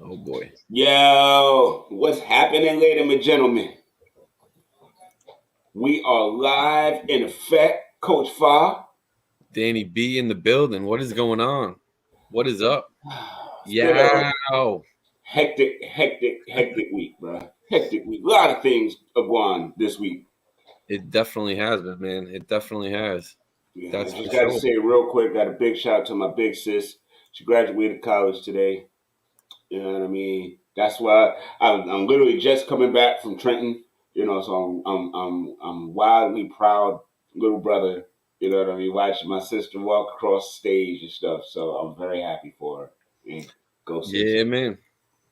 Oh boy. Yo, what's happening, ladies and gentlemen? We are live in effect, Coach Fa. Danny B in the building. What is going on? What is up? It's been a Yeah. hectic week, bro. Hectic week. A lot of things have gone this week. It definitely has been, man. It definitely has. Yeah, I That's for just got to sure. say real quick, got a big shout out to my big sis. She graduated college today. You know what I mean? That's why I'm literally just coming back from Trenton. You know, so I'm wildly proud, little brother. You know what I mean? Watching my sister walk across the stage and stuff. So I'm very happy for her. And go sis. Yeah, man.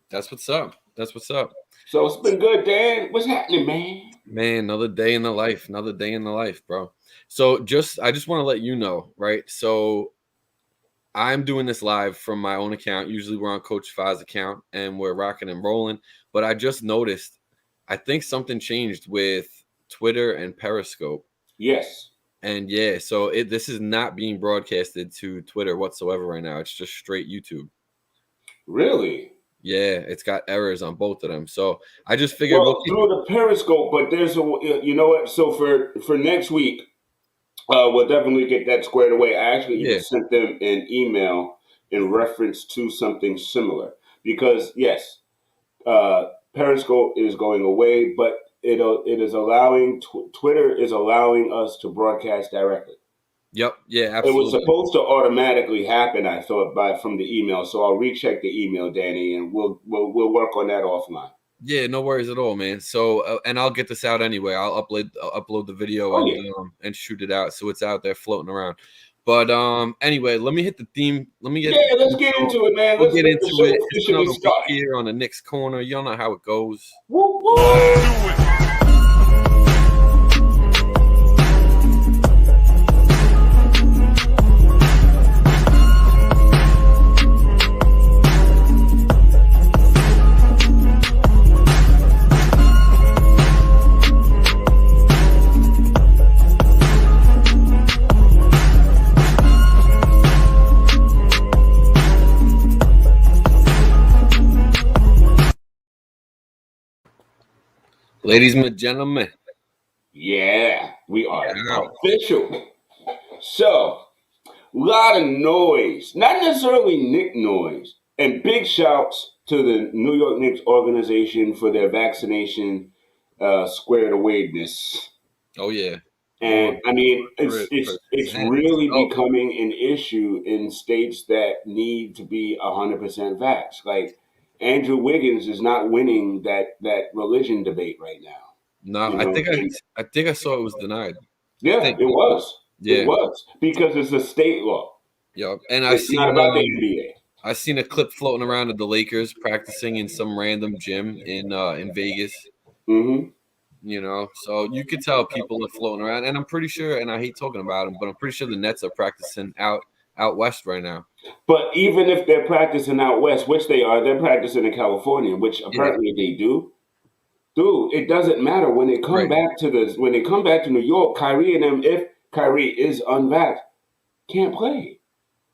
That's what's up. That's what's up. So it's been good, Dan. What's happening, man? Man, another day in the life. Another day in the life, bro. So I just want to let you know, right? So I'm doing this live from my own account. Usually we're on Coach Fa's account and we're rocking and rolling. But I just noticed, I think something changed with Twitter and Periscope. Yes. And yeah, so this is not being broadcasted to Twitter whatsoever right now. It's just straight YouTube. Really? Yeah, it's got errors on both of them. So I just figured Well, through the Periscope, but there's a you know what? So for next week, we'll definitely get that squared away. I actually even sent them an email in reference to something similar because yes, Periscope is going away, but it is allowing Twitter is allowing us to broadcast directly. Yep. Yeah. Absolutely. It was supposed to automatically happen, I thought, from the email. So I'll recheck the email, Danny, and we'll work on that offline. Yeah, no worries at all, man. So, and I'll get this out anyway. I'll upload the video and shoot it out, so it's out there floating around. But anyway, let me hit the theme. Let's get into it, man. Let's get into it. It's another week here on the Knicks Corner. Y'all know how it goes. Woo, woo. Ladies and gentlemen. Yeah, we are official. So, a lot of noise, not necessarily Knick noise, and big shouts to the New York Knicks organization for their vaccination squared awayness. Oh yeah. And I mean, it's really becoming an issue in states that need to be 100% vaxxed. Like Andrew Wiggins is not winning that religion debate right now. No, you know, I think I saw it was denied. Yeah, it was. Yeah. It was because it's a state law. Yep, and it's not about the NBA. I seen a clip floating around of the Lakers practicing in some random gym in Vegas. Mm-hmm. You know, so you could tell people are floating around, and I'm pretty sure, and I hate talking about them, but I'm pretty sure the Nets are practicing out west right now. But even if they're practicing out west, which they are, they're practicing in California, which apparently they do. Dude, it doesn't matter when they come back to New York. Kyrie and them, if Kyrie is unvaxxed, can't play,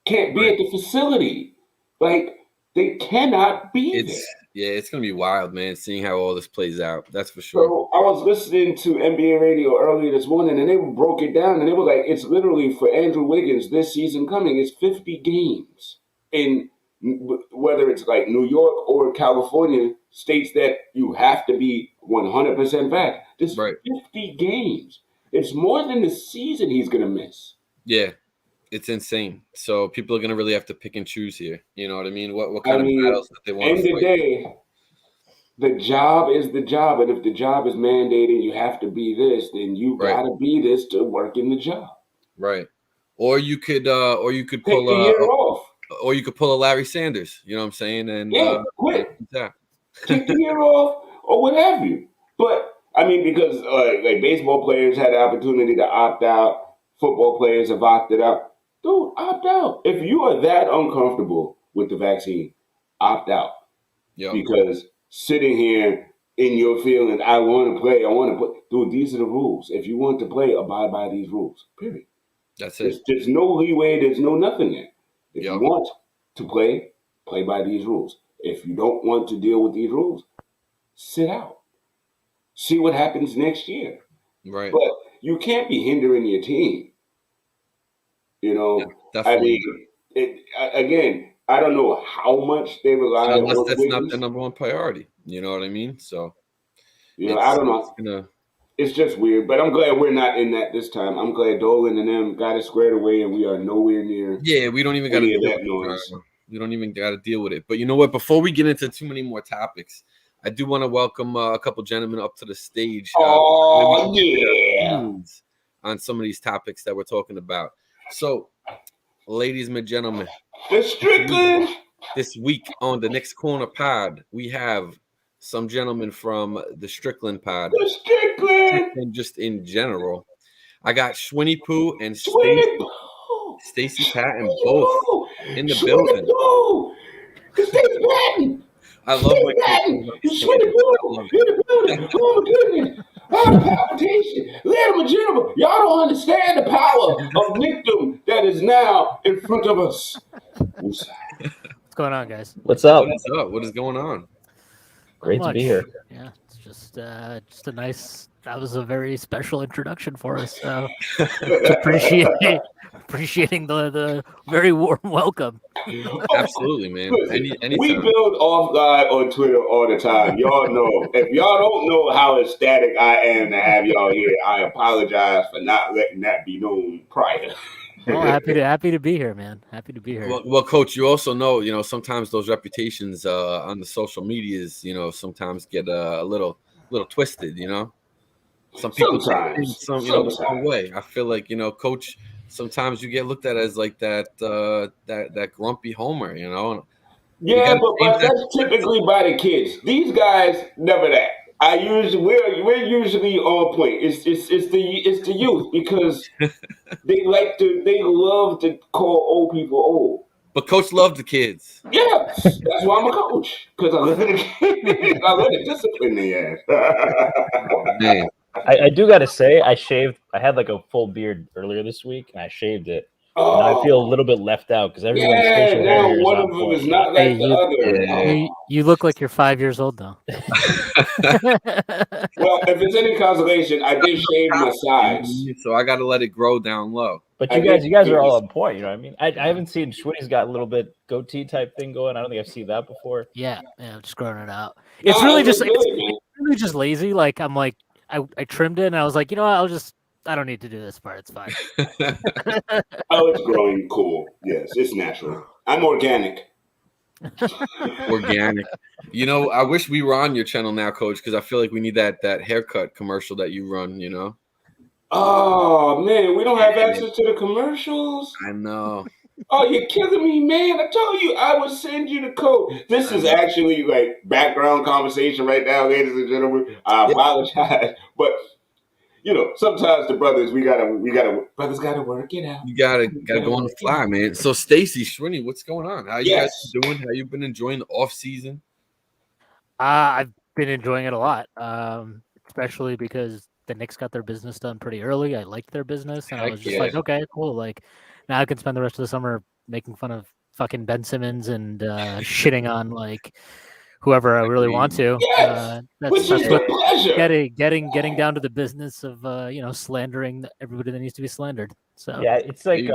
can't be at the facility. Like they cannot be there. Yeah, it's gonna be wild, man. Seeing how all this plays out, that's for sure. So I was listening to NBA radio earlier this morning, and they broke it down, and they were like, "It's literally for Andrew Wiggins this season coming. It's 50 games in." Whether it's like New York or California, states that you have to be 100% back. This 50 games. It's more than the season he's going to miss. Yeah, it's insane. So people are going to really have to pick and choose here. You know what I mean? What kind of battles that they want to fight? End of the day, the job is the job. And if the job is mandated, you have to be this, then you got to be this to work in the job. Right. Or you could pull take the year off. Or you could pull a Larry Sanders, you know what I'm saying? And quit. Take the year off or what have you. But I mean, because like baseball players had the opportunity to opt out, football players have opted out. Dude, opt out. If you are that uncomfortable with the vaccine, opt out. Yep. Because sitting here in your feelings, I want to play. Dude, these are the rules. If you want to play, abide by these rules. Period. That's it. There's no leeway. There's no nothing there. If you want to play by these rules. If you don't want to deal with these rules, sit out. See what happens next year. Right. But you can't be hindering your team. You know, Yeah, I definitely. mean, again, I don't know how much they rely Unless on that's not Wiggins. the number one priority. You know what I mean? So I don't it's know. gonna. It's just weird, but I'm glad we're not in that this time. I'm glad Dolan and them got it squared away, and we are nowhere near Yeah, we don't even got to any of deal that with noise. it. We don't even got to deal with it. But you know what? Before we get into too many more topics, I do want to welcome a couple gentlemen up to the stage. Oh yeah, On some of these topics that we're talking about. So, ladies and gentlemen, the Strickland. this week on the Knicks Corner Pod, we have some gentlemen from the Strickland Pod. The Strickland. And just in general, I got Shwinny Poo and Stacy Patton both in the building. Stacy Patton. I love my Patton. Shwinny Poo in the building. Oh my goodness. Palpitation. Let him general. Y'all don't understand the power of Nickdom that is now in front of us. What's going on, guys? What's up? What is up? What is going on? Great to be here. Yeah, it's just a nice. That was a very special introduction for us. So appreciating the very warm welcome. Absolutely, man. We build off guy on Twitter all the time. Y'all know. If y'all don't know how ecstatic I am to have y'all here, I apologize for not letting that be known prior. Well, happy to be here, man. Happy to be here. Well, Coach, you also know, sometimes those reputations on the social medias, sometimes get a little twisted, Some people sometimes. the wrong way. I feel like, Coach, sometimes you get looked at as like that grumpy homer, Yeah, but that's typically by the kids. These guys never that. We're usually on point. It's the youth because they love to call old people old. But Coach loved the kids. Yes, that's why I'm a coach because I love the discipline they have. Man. I do got to say, I had like a full beard earlier this week, and I shaved it. And I feel a little bit left out because everyone's facial hair is one of them is not like the other. You look like you're 5 years old, though. Well, if it's any consolation, I did shave my sides, so I got to let it grow down low. But you guys are all on point. You know what I mean? I haven't seen Shwinny's got a little bit goatee type thing going. I don't think I've seen that before. Yeah, I'm just growing it out. It's really just lazy. Like I'm like I trimmed it and I was like, I don't need to do this part. It's fine. Oh, it's growing cool. Yes, it's natural. I'm organic. Organic. I wish we were on your channel now, Coach, because I feel like we need that haircut commercial that you run, Oh, man, we don't have access to the commercials? I know. Oh, you're killing me, man. I told you I would send you the code. This is actually like background conversation right now, ladies and gentlemen. I apologize. But sometimes the brothers brothers gotta work it out. You gotta go on the fly, man. So Stacy, Shwinny, what's going on? How you guys doing? How you been enjoying the off season? I've been enjoying it a lot. Especially because the Knicks got their business done pretty early. I liked their business and I was just like, okay, cool. Like now I can spend the rest of the summer making fun of fucking Ben Simmons and shitting on like whoever I really want to. That's what getting down to the business of slandering everybody that needs to be slandered. So yeah, it's like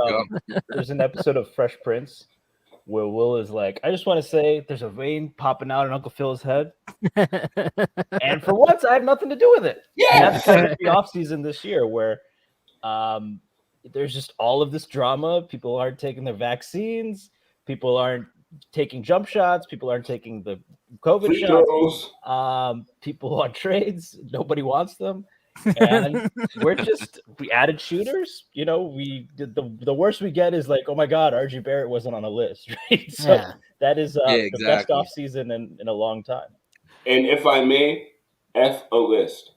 there's an episode of Fresh Prince where Will is like, I just want to say there's a vein popping out in Uncle Phil's head. And for once, I have nothing to do with it. Yeah. And that's kind of the offseason this year where there's just all of this drama. People aren't taking their vaccines. People aren't taking jump shots. People aren't taking the COVID shots. People on trades. Nobody wants them. And we added shooters. We did the worst we get is like, oh my God, RG Barrett wasn't on a list, right? So that is the best off season in a long time. And if I may, F a list,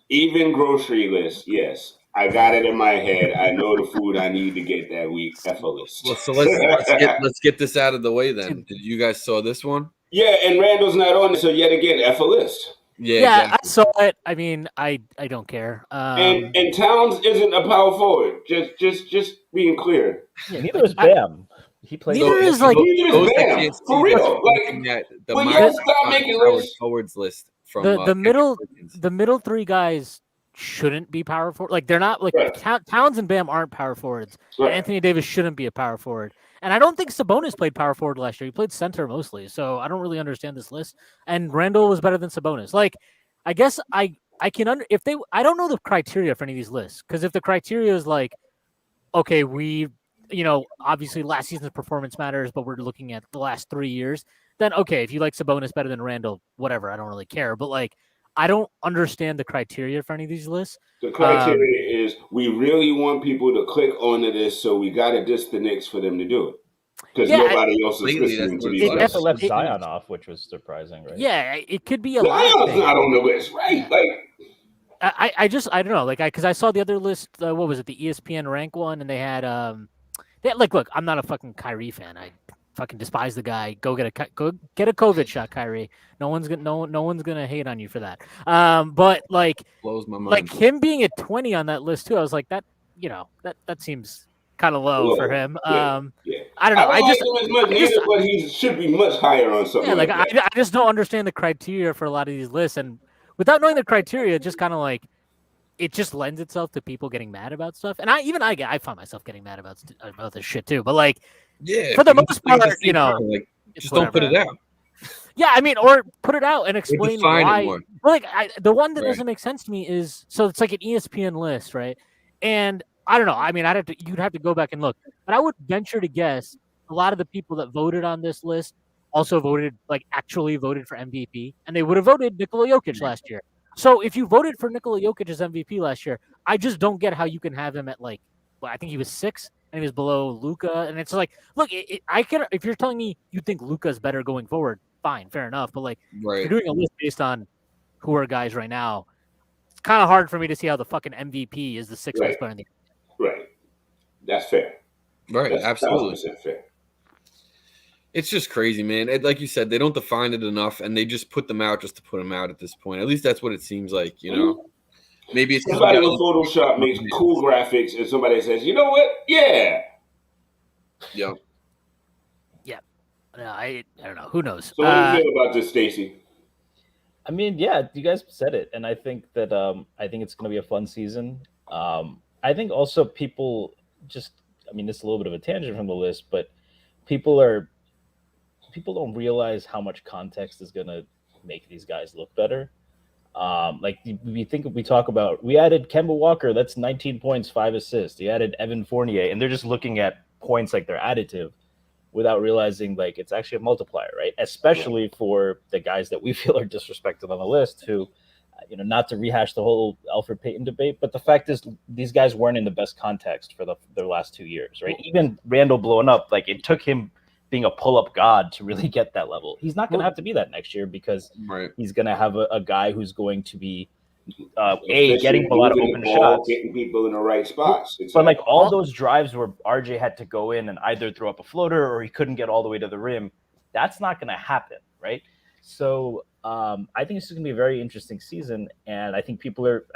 even grocery list. Yes, I got it in my head. I know the food I need to get that week. F a list. Well, so let's get this out of the way then. Did you guys saw this one? Yeah, and Randall's not on it, so yet again, F a list. Yeah, exactly. I saw it. I mean, I don't care. And Towns isn't a power forward. Just being clear. Yeah, neither is Bam. He played. Neither is like those that can't see for real. Looking at the forwards list from the middle three guys shouldn't be power forward. Like they're not like Towns and Bam aren't power forwards. Right. Anthony Davis shouldn't be a power forward. And I don't think Sabonis played power forward last year. He played center mostly. So I don't really understand this list. And Randle was better than Sabonis. Like, I guess I can I don't know the criteria for any of these lists. Because if the criteria is like, okay, obviously last season's performance matters, but we're looking at the last 3 years, then okay, if you like Sabonis better than Randle, whatever, I don't really care. But like, I don't understand the criteria for any of these lists. The criteria is we really want people to click onto this, so we got to diss the Knicks for them to do it. Because nobody else is listening to these lists. They also left Zion off, which was surprising, right? Yeah, it could be a Zion's not on the list, right? Like, I don't know, like, because I saw the other list. What was it? The ESPN rank one, and they had look, I'm not a fucking Kyrie fan. I fucking despise the guy. Go get a COVID shot, Kyrie. No one's gonna hate on you for that. But like, blows my mind. Like him being at 20 on that list too. I was like, that seems kind of low for him. Yeah. I don't know. But he should be much higher on something. Yeah, like that. I just don't understand the criteria for a lot of these lists, and without knowing the criteria, just kind of like it just lends itself to people getting mad about stuff. And I find myself getting mad about this shit too. But like, yeah, for the most part, like, just don't put it out. Yeah, I mean, or put it out and explain why. Like, the one that doesn't make sense to me is, so it's like an ESPN list, right? And I don't know. I mean, you'd have to go back and look, but I would venture to guess a lot of the people that voted on this list also actually voted for MVP, and they would have voted Nikola Jokic last year. So if you voted for Nikola Jokic as MVP last year, I just don't get how you can have him at I think he was 6. And he was below Luka, and it's like, look, if you're telling me you think Luka's better going forward, fine, fair enough. But like, if you're doing a list based on who are guys right now, it's kind of hard for me to see how the fucking MVP is the 6th best player in the NBA. Right, that's fair. Right, that's absolutely fair. It's just crazy, man. Like you said, they don't define it enough, and they just put them out just to put them out at this point. At least that's what it seems like, Maybe it's somebody on Photoshop makes cool graphics, and somebody says, "You know what? Yeah." Yeah. No, I don't know. Who knows? So, what do you feel about this, Stacy? I mean, yeah, you guys said it, and I think that I think it's going to be a fun season. I think also people this is a little bit of a tangent from the list, but people don't realize how much context is going to make these guys look better. We talk about, we added Kemba Walker, that's 19 points, 5 assists. You added Evan Fournier, and they're just looking at points like they're additive without realizing like it's actually a multiplier, right? Especially for the guys that we feel are disrespected on the list, who, not to rehash the whole Alfred Payton debate, but the fact is these guys weren't in the best context for their last 2 years, right? Even Randle blowing up, like it took him being a pull-up god to really get that level. He's not going to have to be that next year because he's going to have a guy who's going to be getting a lot of open shots, getting people in the right spots. Exactly. But like all those drives where RJ had to go in and either throw up a floater or he couldn't get all the way to the rim, that's not going to happen, right? So I think this is going to be a very interesting season, and I think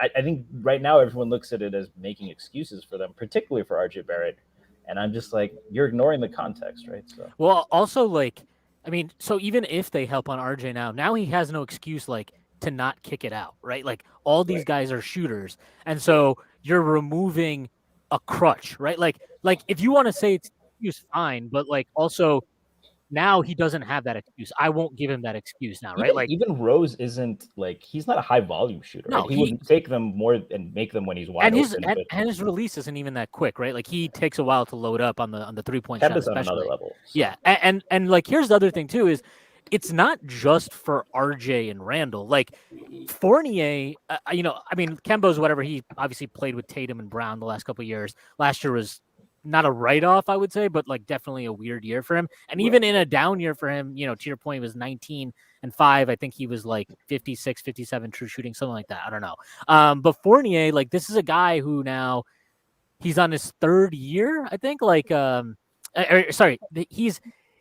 I think right now everyone looks at it as making excuses for them, particularly for RJ Barrett. And I'm just like, you're ignoring the context, right? So. Well, also, so even if they help on RJ now he has no excuse, to not kick it out, right? Like, all these guys are shooters. And so you're removing a crutch, right? Like if you want to say it's excuse, fine. But, also, now he doesn't have that excuse. I won't give him that excuse now, right? Even Rose isn't he's not a high volume shooter. No, right? He would take them more and make them when he's wide open. And his release isn't even that quick, right? Like, he takes a while to load up on the 3-point shot, especially. On another level. So. Yeah, and here's the other thing too is it's not just for RJ and Randle. Like, Fournier, Kemba's whatever. He obviously played with Tatum and Brown the last couple of years. Last year was not a write-off, I would say, but definitely a weird year for him. And even in a down year for him, to your point, he was 19 and 5. I think he was 56, 57 true shooting, something like that. I don't know. But Fournier, this is a guy who now he's on his 3rd year, I think.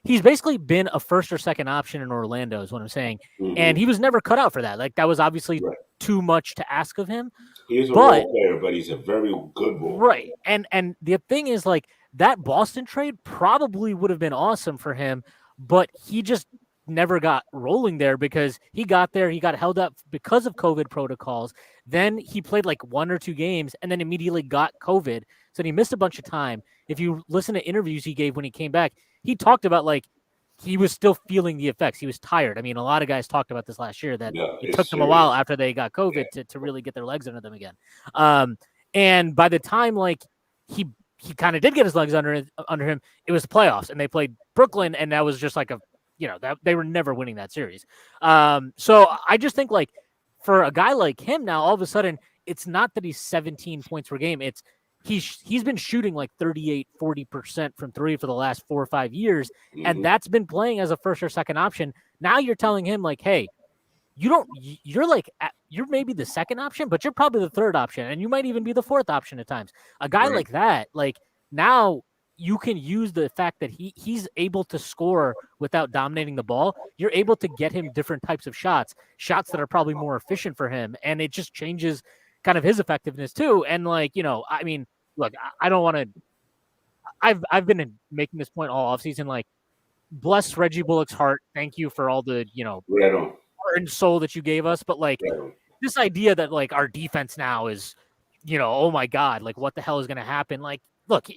He's basically been a first or second option in Orlando, is what I'm saying. Mm-hmm. And he was never cut out for that. That was obviously too much to ask of him. He's a role player, but he's a very good role. Right. And the thing is, that Boston trade probably would have been awesome for him, but he just never got rolling there because he got there, he got held up because of COVID protocols. Then he played like 1 or 2 games and then immediately got COVID. So he missed a bunch of time. If you listen to interviews he gave when he came back, he talked about like he was still feeling the effects. He was tired. I mean, a lot of guys talked about this last year that it took them a while after they got COVID to really get their legs under them again. And by the time like he kind of did get his legs under him, it was the playoffs and they played Brooklyn, and that was just like that they were never winning that series. So I just think like for a guy like him now, all of a sudden, it's not that he's 17 points per game. It's he's been shooting like 40% from three for the last 4 or 5 years, and that's been playing as a first or second option. Now you're telling him like, hey, you're maybe the second option, but you're probably the third option, and you might even be the fourth option at times. A guy like that, like now you can use the fact that he's able to score without dominating the ball. You're able to get him different types of shots that are probably more efficient for him, and it just changes kind of his effectiveness too. And like, I mean, look, I don't want to. I've been making this point all offseason. Like, bless Reggie Bullock's heart. Thank you for all the heart and soul that you gave us. But like this idea that like our defense now is, oh my God, like what the hell is going to happen? Like, look,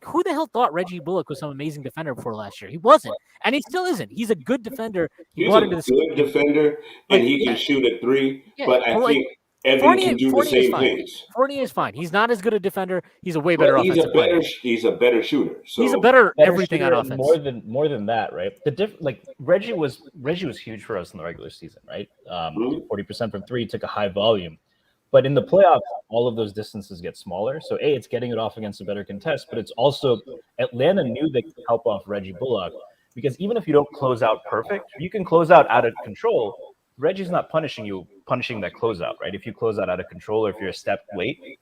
who the hell thought Reggie Bullock was some amazing defender before last year? He wasn't, and he still isn't. He's a good defender. He's a good defender, and he can shoot a three. Yeah, but I think Evan Fournier, can do Fournier the same things. Fournier is fine. He's not as good a defender. He's a way better offensive player. He's a better shooter. So. He's a better everything on offense. More than that, right? Reggie was huge for us in the regular season, right? 40% from three, took a high volume. But in the playoffs, all of those distances get smaller. So, it's getting it off against a better contest, but it's also Atlanta knew they could help off Reggie Bullock because even if you don't close out perfect, you can close out of control. Reggie's not punishing that closeout, right? If you close out of control or if you're a step late,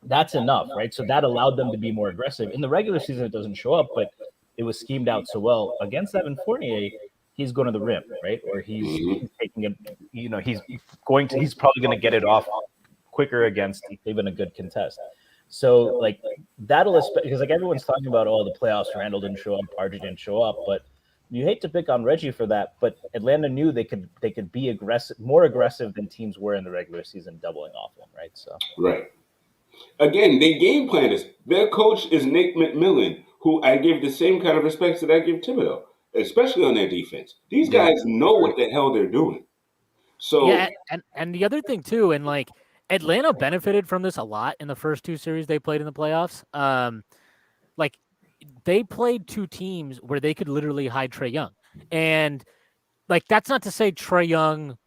that's enough, right? So that allowed them to be more aggressive. In the regular season, it doesn't show up, but it was schemed out so well. Against Evan Fournier, he's going to the rim, right? Or he's taking it, he's probably going to get it off quicker against even a good contest. So like that'll, because like everyone's talking about, the playoffs, Randle didn't show up, RJ didn't show up, but you hate to pick on Reggie for that, but Atlanta knew they could be more aggressive than teams were in the regular season, doubling off him, right? So Again, their game plan is their coach is Nate McMillan, who I give the same kind of respect that I give Thibodeau, especially on their defense. These guys know what the hell they're doing. So and the other thing too, and like Atlanta benefited from this a lot in the first 2 series they played in the playoffs. Like they played 2 teams where they could literally hide Trae Young. And like, that's not to say Trae Young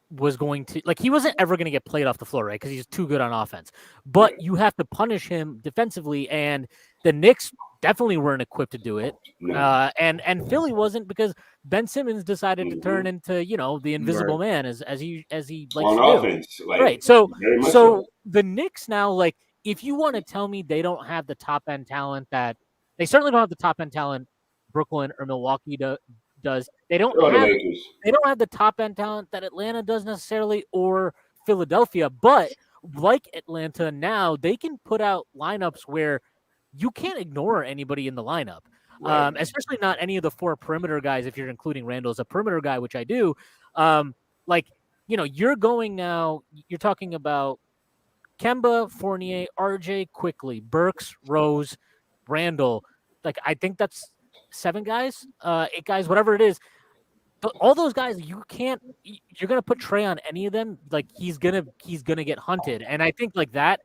was going to, like, he wasn't ever going to get played off the floor, right? Because he's too good on offense. But you have to punish him defensively. And the Knicks definitely weren't equipped to do it. And Philly wasn't, because Ben Simmons decided to turn into, the invisible man as he likes on to offense, do. Right. So the Knicks now, like, if you want to tell me they don't have the top end talent that they certainly don't have the top end talent Brooklyn or Milwaukee does. They don't have the top end talent that Atlanta does necessarily, or Philadelphia. But like Atlanta now, they can put out lineups where you can't ignore anybody in the lineup, especially not any of the 4 perimeter guys. If you're including Randle as a perimeter guy, which I do, you're going now. You're talking about Kemba, Fournier, RJ, Quickly, Burks, Rose, Randle. Like, I think that's 7 guys, 8 guys, whatever it is. But all those guys, you're going to put Trae on any of them. Like, he's going to get hunted. And I think like that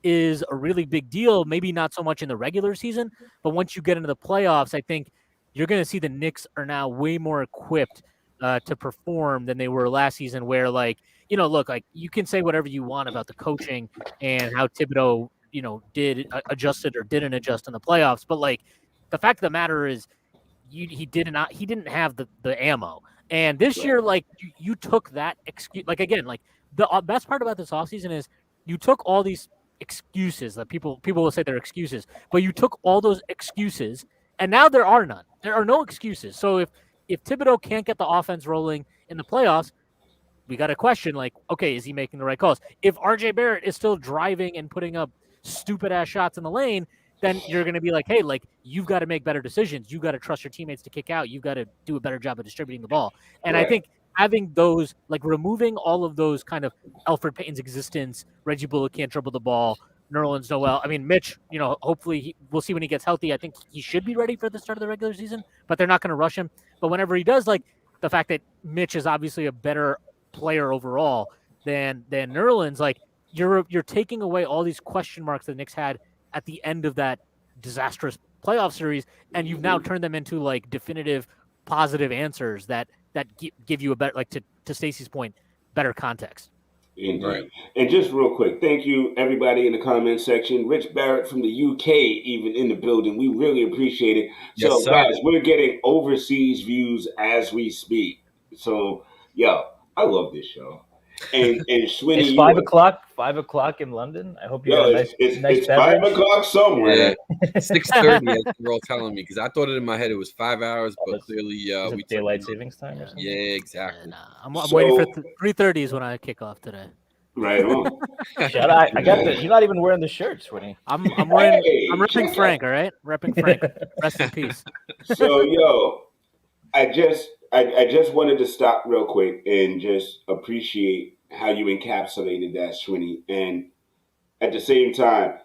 is a really big deal. Maybe not so much in the regular season, but once you get into the playoffs, I think you're going to see the Knicks are now way more equipped to perform than they were last season, where like, look, like you can say whatever you want about the coaching and how Thibodeau, adjusted or didn't adjust in the playoffs. But like, the fact of the matter is he didn't have the ammo. And this year, like you took that excuse, like, again, like the best part about this offseason is you took all these excuses that people will say they're excuses, but you took all those excuses and now there are none. There are no excuses. So if Thibodeau can't get the offense rolling in the playoffs, we got a question like, okay, is he making the right calls? If RJ Barrett is still driving and putting up stupid ass shots in the lane, then you're going to be like, hey, like you've got to make better decisions. You've got to trust your teammates to kick out. You've got to do a better job of distributing the ball. And I think having those, like removing all of those kind of Elfrid Payton's existence, Reggie Bullock can't dribble the ball, Nerlens Noel. I mean, Mitch, hopefully we'll see when he gets healthy. I think he should be ready for the start of the regular season, but they're not going to rush him. But whenever he does, like the fact that Mitch is obviously a better player overall than Nerlens, like you're taking away all these question marks the Knicks had at the end of that disastrous playoff series, and you've now turned them into like definitive positive answers that give you a better, like to Stacy's point, better context. Indeed. Right. And just real quick, thank you everybody in the comment section. Rich Barrett from the UK even in the building. We really appreciate it. Yes, so guys, we're getting overseas views as we speak. So I love this show. And Shwinny, it's 5 o'clock. 5 o'clock in London. I hope you have a nice it's 5 o'clock somewhere. Yeah. 6:30. As they're all telling me because I thought it in my head it was 5 hours, but clearly we daylight savings time. Or something? Yeah, exactly. I'm waiting for 3:30 is when I kick off today. Right on. I got the. You're not even wearing the shirt, Swinny. I'm wearing. I'm repping Frank. All right, repping Frank. Rest in peace. So I just wanted to stop real quick and just appreciate how you encapsulated that, Shwinny. And at the same time,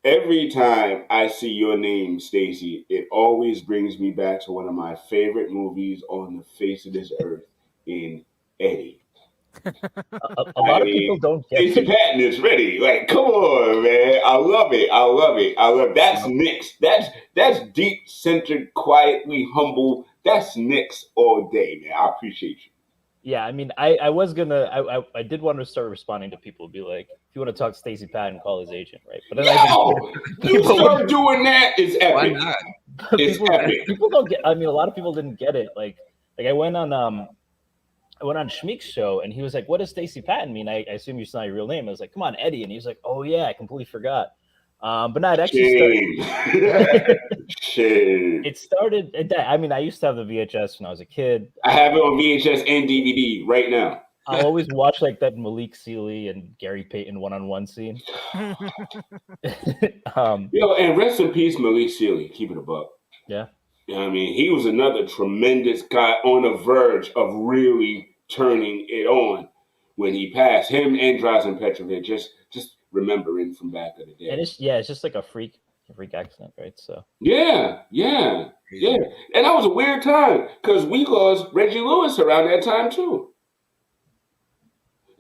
every time I see your name, Stacy, it always brings me back to one of my favorite movies on the face of this earth, in Eddie. A lot of people don't get Stacy Patton is ready. Like, come on, man. I love it. That's Knicks. That's deep centered, quietly humble. That's Knicks all day, man. I appreciate you. Yeah, I mean, I was gonna, I did want to start responding to people, be like, if you want to talk to Stacy Patton, call his agent, right? But then you start doing that, it's epic. Why not? It's epic. People don't get. I mean, a lot of people didn't get it. Like I went on Schmeek's show, and he was like, "What does Stacy Patton mean?" I assume it's not your real name. I was like, "Come on, Eddie," and he was like, "Oh yeah, I completely forgot." But no, it actually started. It started. I mean, I used to have the VHS when I was a kid. I have it on VHS and DVD right now. I'll always watch like that Malik Sealy and Gary Payton one-on-one scene. And rest in peace, Malik Sealy. Keep it a buck. Yeah. I mean, he was another tremendous guy on the verge of really turning it on when he passed. Him and Drazen Petrovic, just remembering from back of the day. And it's just like a freak accident, right? So yeah. And that was a weird time because we lost Reggie Lewis around that time too.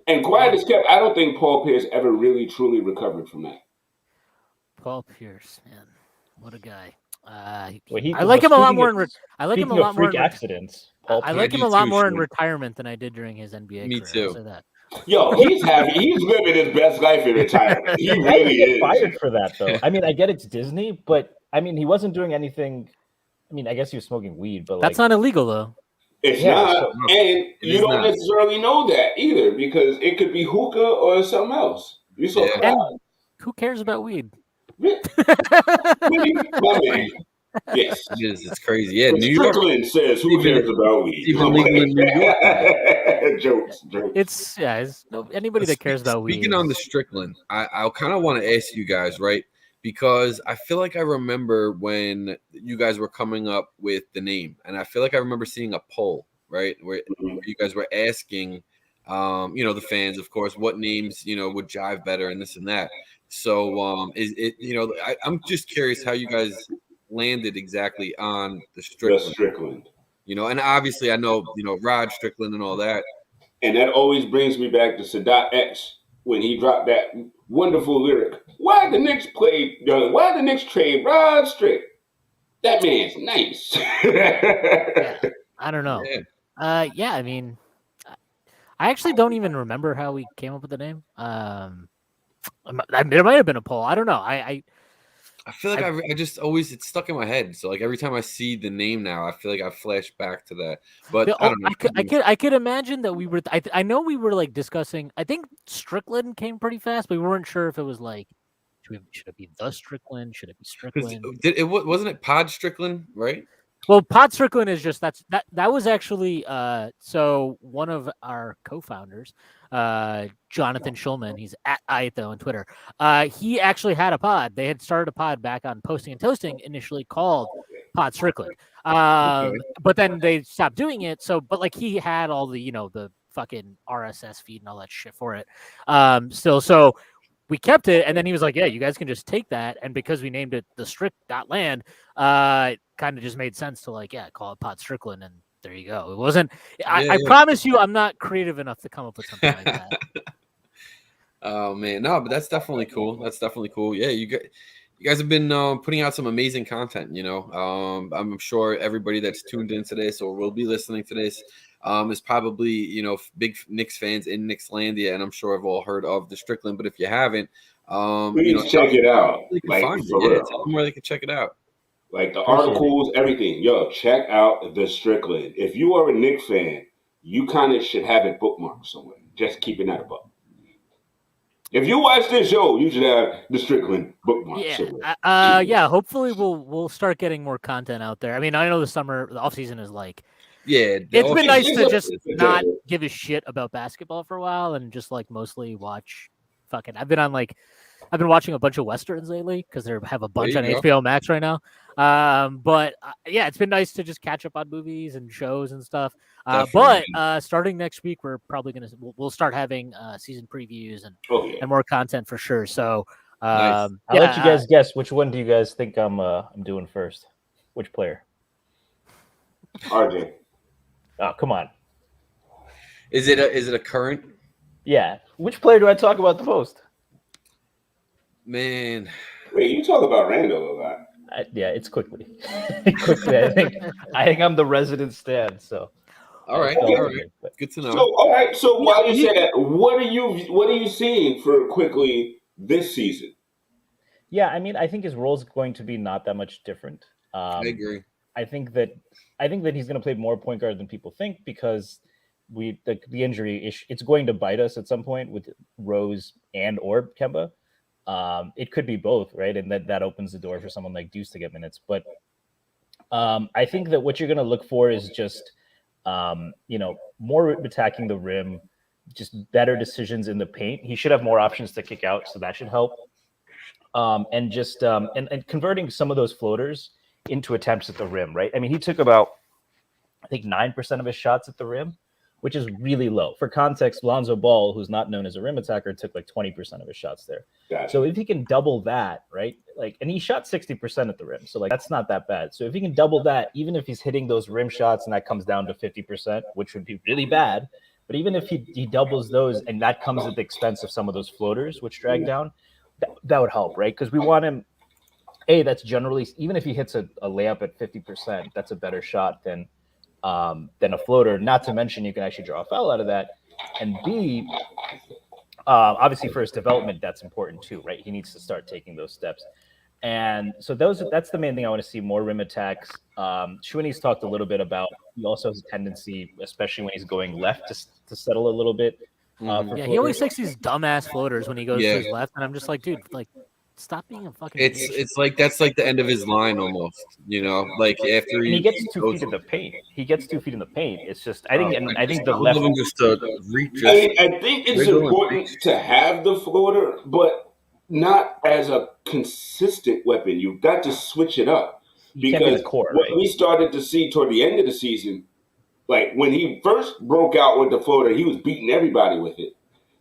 And quiet as kept, I don't think Paul Pierce ever really truly recovered from that. Paul Pierce, man, what a guy. I like like him a lot more. I like him a lot more. Accidents. I like him a lot more in retirement than I did during his NBA Me career. too. I'll say that. Yo, he's living his best life in retirement. He really is. Fired for that though. I mean, I get it's Disney, but I mean, he wasn't doing anything. I mean, I guess he was smoking weed, but that's not illegal though. It's not, and you don't necessarily know that either because it could be hookah or something else. You saw and who cares about weed? My man. Yes, it's crazy. Yeah, New York Strickland says, "Who cares about weed?" Even legal in New York. Jokes. It's anybody that cares about weed. Speaking on the Strickland, I kind of want to ask you guys, right? Because I feel like I remember when you guys were coming up with the name, and I feel like I remember seeing a poll, right, where you guys were asking, the fans, of course, what names would jive better and this and that. So, is it I'm just curious how you guys landed exactly on the Strickland. And obviously I know Rod Strickland and all that. And that always brings me back to Sadat X when he dropped that wonderful lyric. Why the Knicks trade Rod Strick? That man's nice. I don't know. Yeah. I mean, I actually don't even remember how we came up with the name. There might have been a poll. I don't know. I feel like I just always it's stuck in my head. So like every time I see the name now, I feel like I flash back to that. But I don't know. I could imagine that we were. I know we were like discussing. I think Strickland came pretty fast, but we weren't sure if it was like should it be the Strickland? Should it be Strickland? Wasn't it Pod Strickland, right? Well, Pod Strickland is just that was actually so one of our co-founders, Jonathan Schulman, he's at Aito on Twitter. He actually had a pod. They had started a pod back on Posting and Toasting, initially called Pod Strickland. But then they stopped doing it. So, but like he had all the the fucking RSS feed and all that shit for it. Still, so we kept it, and then he was like, "Yeah, you guys can just take that." And because we named it the Strick.land, it kind of just made sense to call it Pod Strickland, and there you go. It wasn't. I promise you, I'm not creative enough to come up with something like that. Oh man, no, but that's definitely cool. That's definitely cool. Yeah, you guys have been putting out some amazing content. I'm sure everybody that's tuned in today, so will be listening to this, is probably big Knicks fans in Knickslandia, and I'm sure have all heard of the Strickland. But if you haven't, please check it out. Tell them where they can check it out. Like the articles, everything. Yo, check out the Strickland. If you are a Knicks fan, you kind of should have it bookmarked somewhere. Just keeping that above. If you watch this show, you should have the Strickland bookmarked somewhere. Yeah. Hopefully, we'll start getting more content out there. I mean, I know the off season is like. Yeah, it's been nice to just not give a shit about basketball for a while and just mostly watch. I've been watching a bunch of westerns lately because they have a bunch on HBO Max right now. But it's been nice to just catch up on movies and shows and stuff. But starting next week, we're probably we'll start having season previews and more content for sure. So I'll let you guys guess which one do you guys think I'm doing first? Which player? RJ. Oh, come on. Is it a current? Yeah. Which player do I talk about the most? Man. Wait, you talk about Randle a lot. Yeah, it's quickly. I think I'm the resident stan. So. All right. Good to know. So, all right. So while you say that, what are you seeing for quickly this season? Yeah, I mean, I think his role is going to be not that much different. I agree. I think that he's going to play more point guard than people think because the injury issue, it's going to bite us at some point with Rose or Kemba. It could be both, right? And that opens the door for someone like Deuce to get minutes. But I think that what you're going to look for is just, more attacking the rim, just better decisions in the paint. He should have more options to kick out, so that should help. And just and converting some of those floaters into attempts at the rim, right? I mean, he took about, I think, 9% of his shots at the rim, which is really low. For context, Lonzo Ball, who's not known as a rim attacker, took like 20% of his shots there. Gotcha. So if he can double that, right? And he shot 60% at the rim. So that's not that bad. So if he can double that, even if he's hitting those rim shots and that comes down to 50%, which would be really bad. But even if he doubles those and that comes at the expense of some of those floaters, which drag down, that would help, right? Because we want him, that's generally, even if he hits a layup at 50%, that's a better shot than a floater. Not to mention you can actually draw a foul out of that. And B, obviously for his development, that's important too, right? He needs to start taking those steps. And so that's the main thing I want to see, more rim attacks. Shwinny's talked a little bit about, he also has a tendency, especially when he's going left, to settle a little bit. He always takes these dumbass floaters when he goes to his left, and I'm just like, dude, stop being a fucking. It's like that's like the end of his line almost, like after he gets 2 feet in the paint. It's just I think the left just to reach. I think it's important to have the floater, but not as a consistent weapon. You've got to switch it up because what we started to see toward the end of the season, like when he first broke out with the floater, he was beating everybody with it.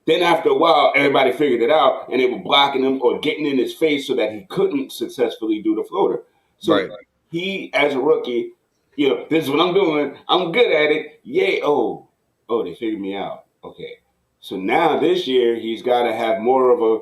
Then after a while, everybody figured it out, and they were blocking him or getting in his face so that he couldn't successfully do the floater. So he, as a rookie, this is what I'm doing. I'm good at it. Yay! Oh, they figured me out. Okay. So now this year, he's got to have more of a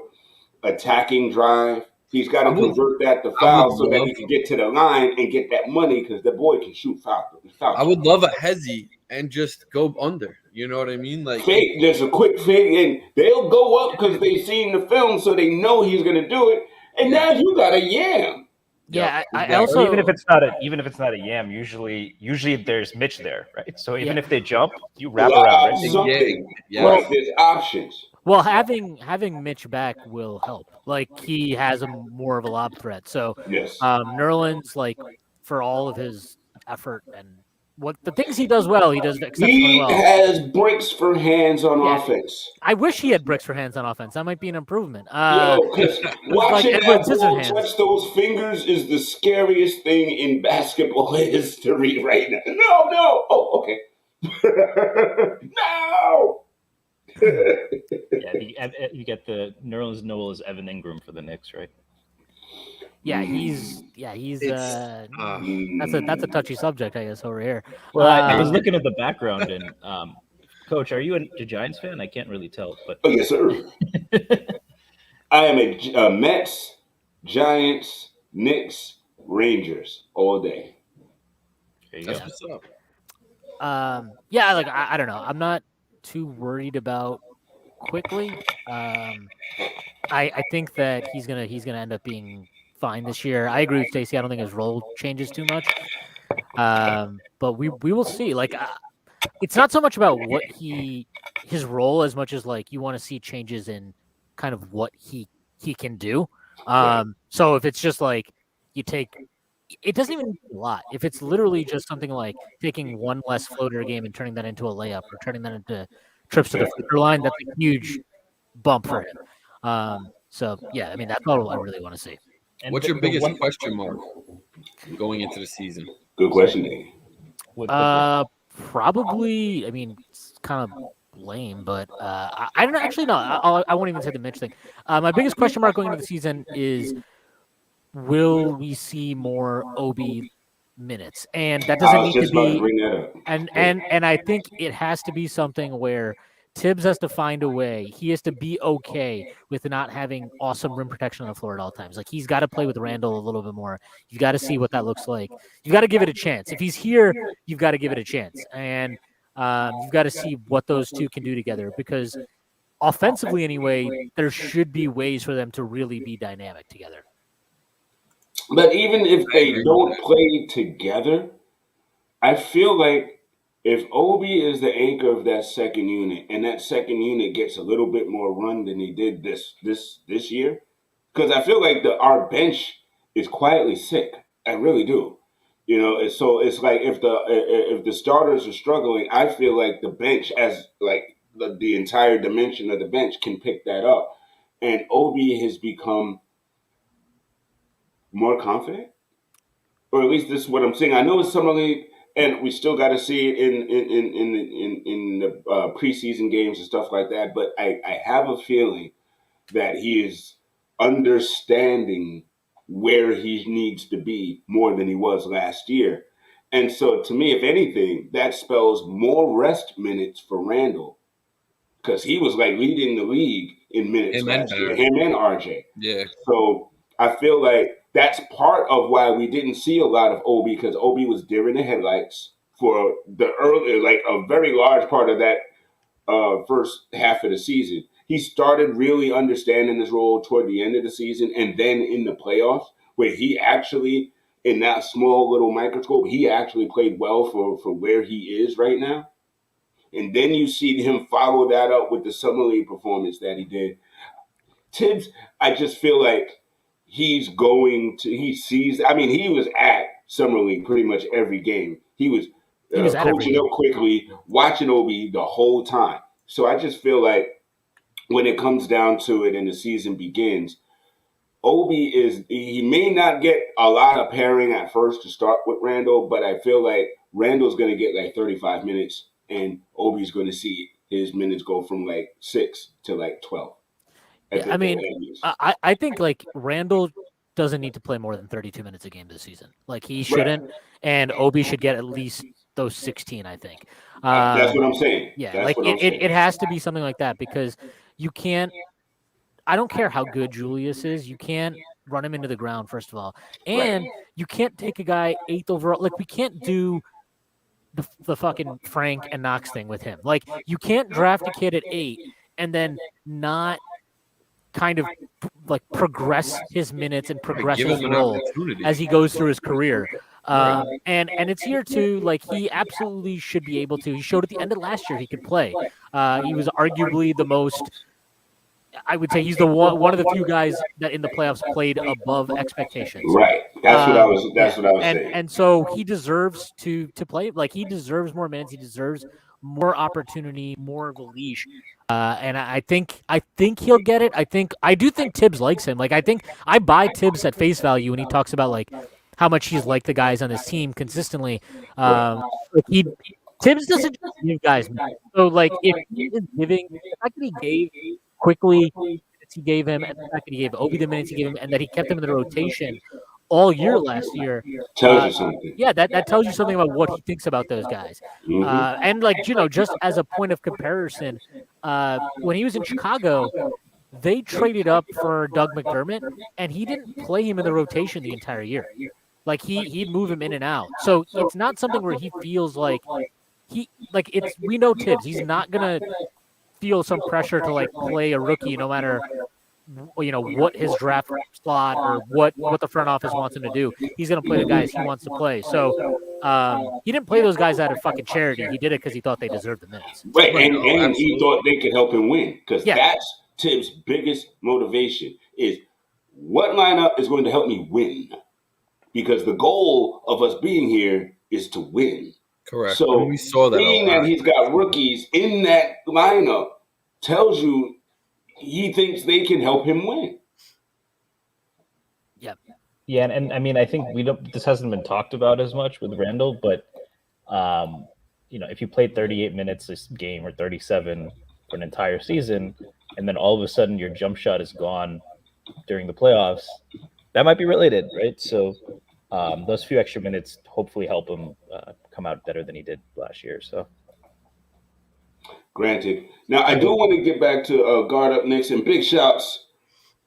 attacking drive. He's got to convert that to foul so that he can get to the line and get that money because the boy can shoot foul. I would love a hezzy and just go under. You know what I mean? Like fake, there's a quick fake, and they'll go up because they've seen the film, so they know he's going to do it. And now you got a yam. Yeah, I also even if it's not a yam, usually there's Mitch there, right? So even if they jump, you wrap around. Right? There's options. Well, having Mitch back will help. Like he has more of a lob threat. So Nerlens, for all of his effort and what the things he does well, he does exceptionally well. He has bricks for hands on offense. I wish he had bricks for hands on offense. That might be an improvement. Because watching that ball touch those fingers is the scariest thing in basketball history right now. No. Oh, okay. No. You get the Nerlens Noel's Evan Ingram for the Knicks, right? He's that's a touchy subject, I guess, over here. Well, I was looking at the background, and Coach, are you a Giants fan? I can't really tell, but yes, sir. I am a Mets, Giants, Knicks, Rangers all day. There you go. What's up. I don't know. I'm not too worried about Quickly. I think that he's gonna end up being fine this year. I agree with Stacy. I don't think his role changes too much. But we will see. Like, it's not so much about what his role as much as like you want to see changes in kind of what he can do. So if it's just like you take, it doesn't even need a lot. If it's literally just something like taking one less floater a game and turning that into a layup or turning that into trips to the free throw line, that's a huge bump for him. That's all I really want to see. And what's your biggest question mark going into the season? Good question, Danny. Probably. I mean, it's kind of lame, but I don't actually know. I won't even say the Mitch thing. My biggest question mark going into the season is: will we see more Obi minutes? And that doesn't need to be. And I think it has to be something where Tibbs has to find a way. He has to be okay with not having awesome rim protection on the floor at all times. Like, he's got to play with Randle a little bit more. You've got to see what that looks like. You've got to give it a chance. If he's here, you've got to give it a chance. And you've got to see what those two can do together, because offensively anyway, there should be ways for them to really be dynamic together. But even if they don't play together, I feel like if Obi is the anchor of that second unit, and that second unit gets a little bit more run than he did this year, because I feel like our bench is quietly sick. I really do. You know, so it's like if the starters are struggling, I feel like the bench, as like the entire dimension of the bench, can pick that up, and Obi has become more confident, or at least this is what I'm saying. I know it's summer league. And we still got to see it in the preseason games and stuff like that. But I have a feeling that he is understanding where he needs to be more than he was last year. And so, to me, if anything, that spells more rest minutes for Randle, because he was like leading the league in minutes last year. Him and RJ. Yeah. So I feel like that's part of why we didn't see a lot of Obi, because Obi was deer in the headlights for the early, like a very large part of that first half of the season. He started really understanding his role toward the end of the season, and then in the playoffs, where he actually, in that small little microscope, he actually played well for where he is right now. And then you see him follow that up with the summer league performance that he did. Tibbs, I just feel like he sees. I mean, he was at summer league pretty much every game. He was coaching up quickly, watching Obi the whole time. So I just feel like when it comes down to it and the season begins, he may not get a lot of pairing at first to start with Randle, but I feel like Randle's going to get like 35 minutes, and Obi's going to see his minutes go from like 6 to like 12. Yeah, I mean, I think like Randle doesn't need to play more than 32 minutes a game this season. Like, he shouldn't, and Obi should get at least those 16, I think. That's what I'm saying. Yeah, like it has to be something like that, because you can't. I don't care how good Julius is. You can't run him into the ground, first of all, and you can't take a guy 8th overall. Like, we can't do the fucking Frank and Knox thing with him. Like, you can't draft a kid at 8 and then not kind of like progress his minutes and progress his role as he goes through his career. And it's year 2. Like, he absolutely should be able to. He showed at the end of last year he could play. He was arguably the most I would say he's the one of the few guys that in the playoffs played above expectations. Right. That's what I was saying. And so he deserves to play. Like, he deserves more minutes. He deserves more opportunity, more of a leash. And I think he'll get it. I do think Tibbs likes him. Like, I buy Tibbs at face value when he talks about like how much he's liked the guys on his team consistently. Tibbs doesn't just give guys minutes. So like, if he is giving, the fact that he gave quickly minutes he gave him, and the fact that he gave Obi the minutes he gave him, and that he kept him in the rotation all year last year, tells you something. Yeah, that tells you something about what he thinks about those guys. And like, just as a point of comparison, when he was in Chicago, they traded up for Doug McDermott, and he didn't play him in the rotation the entire year. Like, he'd move him in and out. So it's not something where he feels like we know Tibbs. He's not gonna feel some pressure to like play a rookie no matter what his draft slot or what the front office wants him to do. He's going to play the guys he wants to play. So he didn't play those guys out of fucking charity. He did it because he thought they deserved the minutes. Right, and he thought they could help him win, because that's Tibbs' biggest motivation is what lineup is going to help me win, because the goal of us being here is to win. Correct. So we saw that seeing that he's got rookies in that lineup tells you he thinks they can help him win. Yep. Yeah, and I mean, I think this hasn't been talked about as much with Randle, but if you played 38 minutes this game or 37 for an entire season, and then all of a sudden your jump shot is gone during the playoffs, that might be related, right? So those few extra minutes hopefully help him come out better than he did last year. So. Granted. Now, I do want to get back to Guard Up Knicks, and big shouts.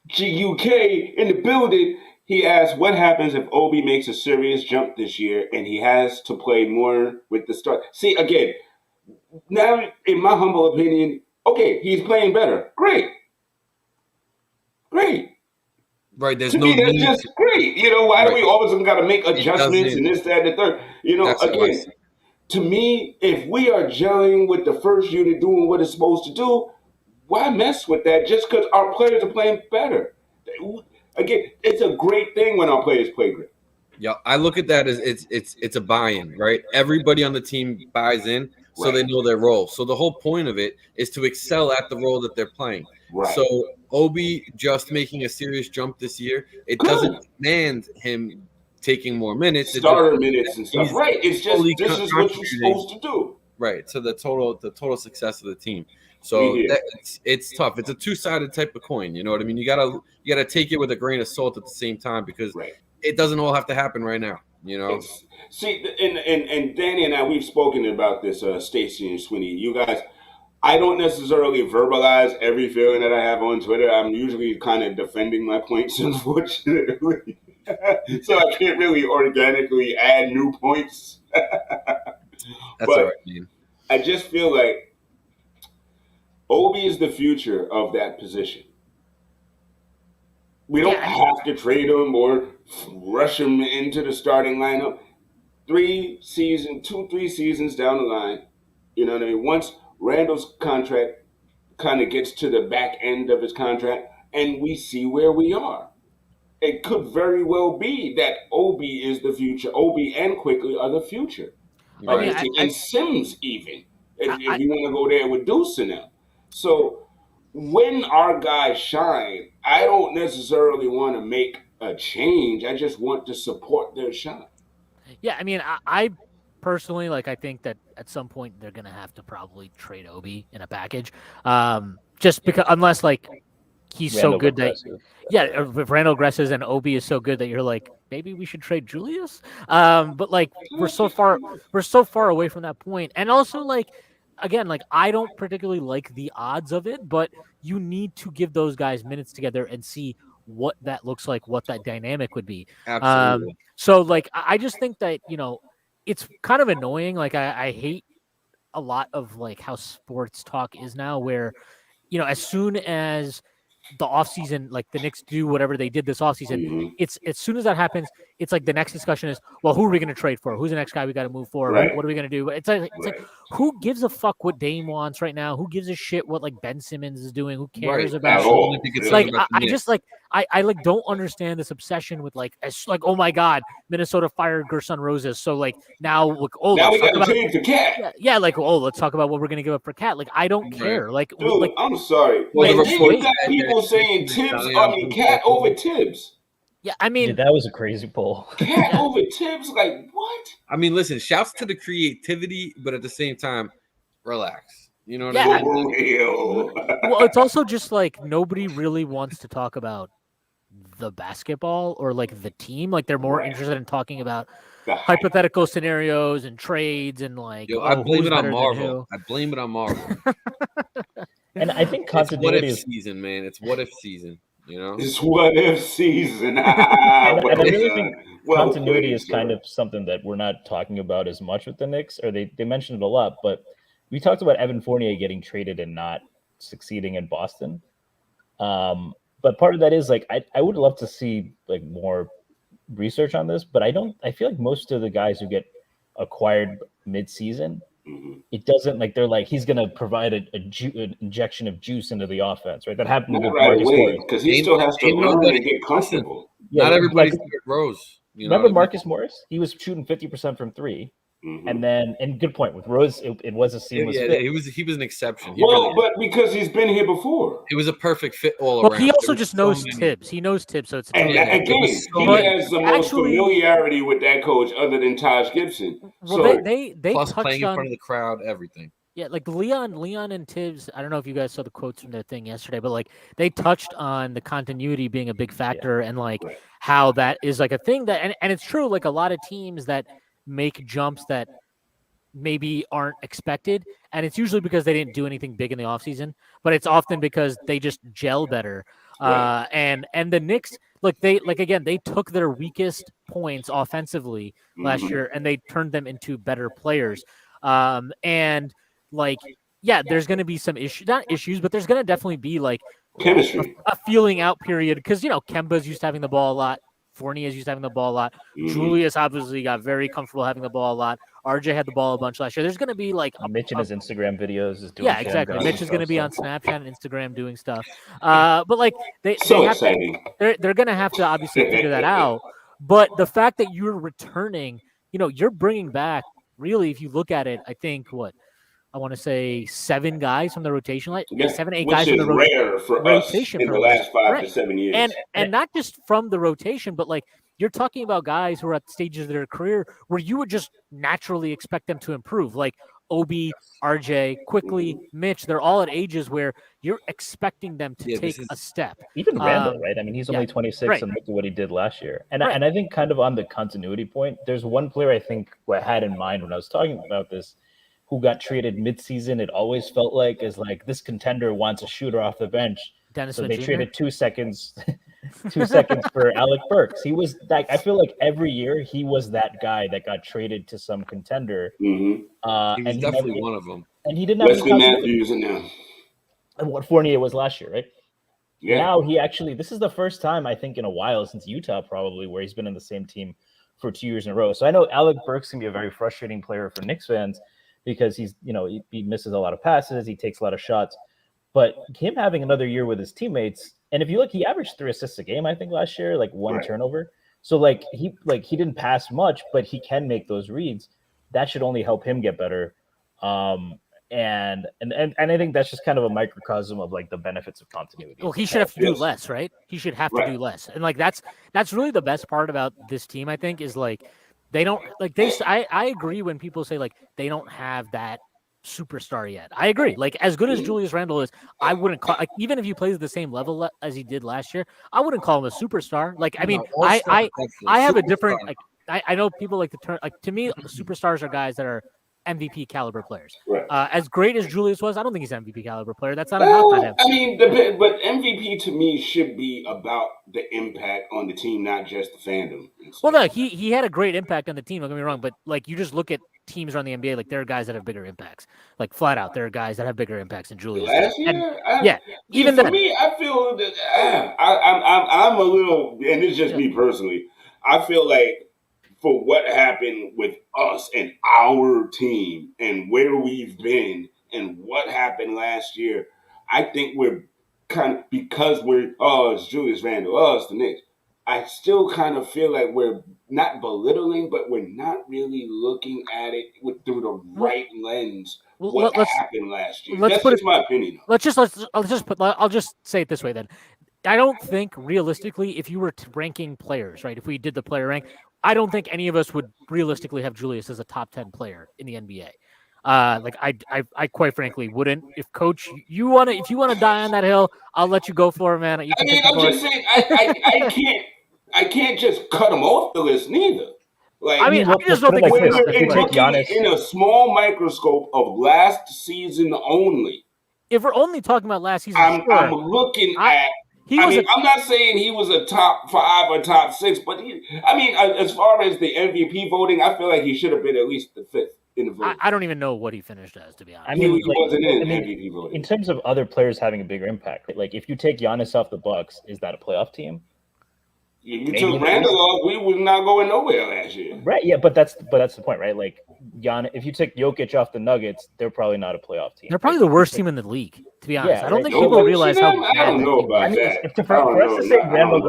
GUK in the building. He asked, what happens if Obi makes a serious jump this year and he has to play more with the start? See, again, now, in my humble opinion, okay, he's playing better. Great. Right, there's to me, that's just great. Why do we all of a sudden got to make adjustments and this, that, and the third? Again, to me, if we are gelling with the first unit doing what it's supposed to do, why mess with that just because our players are playing better? Again, it's a great thing when our players play great. Yeah, I look at that as it's a buy-in, right? Everybody on the team buys in, so they know their role. So the whole point of it is to excel at the role that they're playing. Right. So Obi just making a serious jump this year, it doesn't demand him taking more minutes. Starter minutes and stuff. Right. It's just this is what you're supposed to do. Right. So the total success of the team. So it's tough. It's a two-sided type of coin. You know what I mean? You gotta take it with a grain of salt at the same time, because it doesn't all have to happen right now. See, and Danny and I, we've spoken about this, Stacy and Shwinny. You guys, I don't necessarily verbalize every feeling that I have on Twitter. I'm usually kind of defending my points, unfortunately. So I can't really organically add new points. That's all right, man. I just feel like Obi is the future of that position. We don't have to trade him or rush him into the starting lineup. 3 seasons down the line, you know what I mean? Once Randle's contract kind of gets to the back end of his contract and we see where we are, it could very well be that Obi is the future. Obi and Quickly are the future. Right. And Sims even, if you want to go there with Deuce and them. So when our guys shine, I don't necessarily want to make a change. I just want to support their shine. Yeah, I mean, I personally, I think that at some point they're going to have to probably trade Obi in a package. Just because, unless, he's Randle so good that, if Randle aggresses and Obi is so good that you're like, maybe we should trade Julius. But we're so far away from that point. And also, again, I don't particularly like the odds of it, but you need to give those guys minutes together and see what that looks like, what that dynamic would be. Absolutely. So I just think that, it's kind of annoying. I hate a lot of how sports talk is now, where, as soon as the offseason, like the Knicks do whatever they did this offseason, it's as soon as that happens, it's like the next discussion is, well, who are we going to trade for? Who's the next guy we got to move for? Right. What are we going to do? It's like who gives a fuck what Dame wants right now? Who gives a shit what like Ben Simmons is doing? Who cares about? Like I just like I like don't understand this obsession with like oh my god, Minnesota fired Gerson Roses, so like now look now we got to trade for Cat. Yeah, like let's talk about what we're going to give up for Cat. Like I don't care. Like dude, like, I'm sorry. Well, you got people saying Cat over Tibbs. Yeah, I mean, that was a crazy poll. Cat over Tibbs, like what? I mean, listen, shouts to the creativity, but at the same time, relax. You know what I mean? Well, it's also just like nobody really wants to talk about the basketball or like the team. Like they're more interested in talking about hypothetical scenarios and trades and like. I blame it on Marvel. I blame it on Marvel. And I think continuity is season, man. It's what if season. You know, it's what if season. And I really think continuity is kind of something that we're not talking about as much with the Knicks, or they mentioned it a lot. But we talked about Evan Fournier getting traded and not succeeding in Boston. But part of that is like I would love to see like more research on this, but I feel like most of the guys who get acquired mid-season, it doesn't like they're like he's going to provide an injection of juice into the offense, right? That happened with Marcus Morris because he still has to learn and get comfortable. Yeah, not everybody's like Rose. Remember Marcus Morris? He was shooting 50% from three. And then, and good point with Rose, it was a seamless fit. He was an exception. But because he's been here before, it was a perfect fit all around. He also just knows Tibbs. He knows Tibbs, so it's he has the most familiarity with that coach other than Taj Gibson. Well, so, they plus touched playing in front of the crowd, everything. Yeah, like Leon and Tibbs. I don't know if you guys saw the quotes from their thing yesterday, but like they touched on the continuity being a big factor and like how that is like a thing that, and it's true. Like a lot of teams that make jumps that maybe aren't expected, and it's usually because they didn't do anything big in the offseason, but it's often because they just gel better. And the Knicks, they took their weakest points offensively last year and they turned them into better players. And there's going to be some issues, but there's going to definitely be like chemistry, a feeling out period because Kemba's used to having the ball a lot. Fournier is used to having the ball a lot. Julius obviously got very comfortable having the ball a lot. RJ had the ball a bunch last year. There's going to be like Mitch in his Instagram videos is doing. Yeah, exactly. Mitch is going to be on Snapchat and Instagram doing stuff. But like they're going to have to obviously figure that out. But the fact that you're returning, you're bringing back really, if you look at it, I think I want to say 7 guys from the rotation, 7, 8 guys from the rare for rotation us in the last 5 to 7 years, and not just from the rotation, but like you're talking about guys who are at stages of their career where you would just naturally expect them to improve, like Obi, RJ, quickly, Mitch. They're all at ages where you're expecting them to take a step. Even Randle, right? I mean, he's only 26 and look at what he did last year. And I think kind of on the continuity point, there's one player I think I had in mind when I was talking about this, who got traded midseason. It always felt like is like this contender wants a shooter off the bench. Dennis so Smith they Jr.? Traded 2 seconds, 2 seconds for Alec Burks. He was that. I feel like every year he was that guy that got traded to some contender. He was definitely one of them. And he didn't have Wesley Matthews in there. And what Fournier was last year, right? Yeah. Now he actually, this is the first time I think in a while since Utah probably where he's been in the same team for 2 years in a row. So I know Alec Burks can be a very frustrating player for Knicks fans, because he's, he misses a lot of passes, he takes a lot of shots, but him having another year with his teammates, and if you look, he averaged 3 assists a game, I think last year, like 1 turnover. So he didn't pass much, but he can make those reads. That should only help him get better. And I think that's just kind of a microcosm of like the benefits of continuity. Well, he should have to do less, right? He should have to do less. And like that's really the best part about this team, I think, is like they don't I agree when people say like they don't have that superstar yet. I agree. Like as good as Julius Randle is, I wouldn't call even if he plays at the same level as he did last year, I wouldn't call him a superstar. Like I mean, I have a different I know people like the term to me superstars are guys that are MVP caliber players. As great as Julius was, I don't think he's an MVP caliber player. That's not a knock on him. I mean, but MVP to me should be about the impact on the team, not just the fandom. Well, no, he had a great impact on the team. Don't get me wrong, but like you just look at teams around the NBA, like there are guys that have bigger impacts. Like flat out, there are guys that have bigger impacts than Julius. Last year, even for then, me, I feel that I'm a little, and it's just me personally. I feel like for what happened with us and our team and where we've been and what happened last year, I think we're kind of, because it's Julius Randle, it's the Knicks. I still kind of feel like we're not belittling, but we're not really looking at it through the right lens. What happened last year? That's just my opinion. I'll just say it this way then. I don't think realistically, if you were ranking players, right? If we did the player rank, I don't think any of us would realistically have Julius as a top 10 player in the NBA. I quite frankly wouldn't. If coach, if you want to die on that hill, I'll let you go for it, man. I'm just saying, I can't just cut him off the list neither. Like, I just don't think we're looking in a small microscope of last season only. If we're only talking about last season, I'm looking at. I'm not saying he was a top 5 or top 6, but as far as the MVP voting, I feel like he should have been at least the 5th in the vote. I don't even know what he finished as, to be honest. He wasn't in MVP voting. In terms of other players having a bigger impact, like if you take Giannis off the Bucks, is that a playoff team? You took Randle off, we was not going nowhere last year. Right, yeah, but that's the point, right? Like if you take Jokic off the Nuggets, they're probably not a playoff team. They're probably the worst team in the league, to be honest. I don't think people realize how bad. I don't know about that. For us to say Randle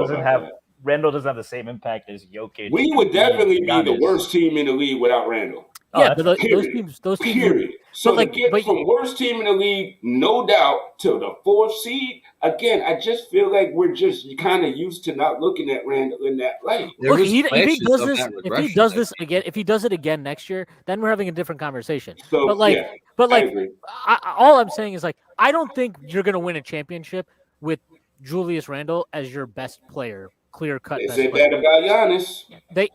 doesn't have the same impact as Jokic, we would definitely be the worst team in the league without Randle. Yeah, but those teams. Period. So to get from worst team in the league, no doubt, to the 4th seed, again, I just feel like we're just kind of used to not looking at Randle in that light. Look, if he does it again next year, then we're having a different conversation. So, all I'm saying is like I don't think you're going to win a championship with Julius Randle as your best player. Clear cut. They said that about Giannis.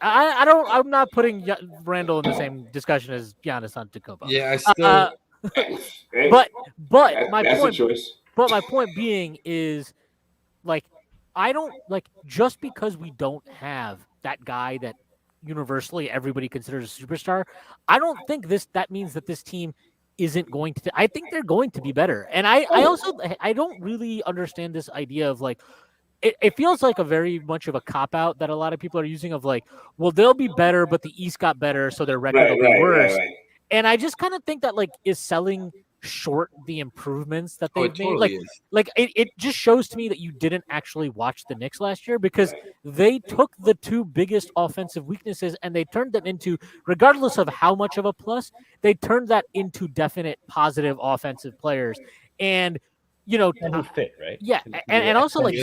I'm not putting Randle in the same discussion as Giannis Antetokounmpo. Yeah, I still. But my point being is, like, I don't like just because we don't have that guy that universally everybody considers a superstar. I don't think that means that this team isn't going to. I think they're going to be better, and I don't really understand this idea of like. It feels like a very much of a cop-out that a lot of people are using of like, well, they'll be better, but the East got better, so their record will be worse. Right. And I just kind of think that like is selling short the improvements that they've made. Totally it just shows to me that you didn't actually watch the Knicks last year because they took the 2 biggest offensive weaknesses and they turned them into, regardless of how much of a plus, they turned that into definite positive offensive players. And and who fit, right? Yeah, and also like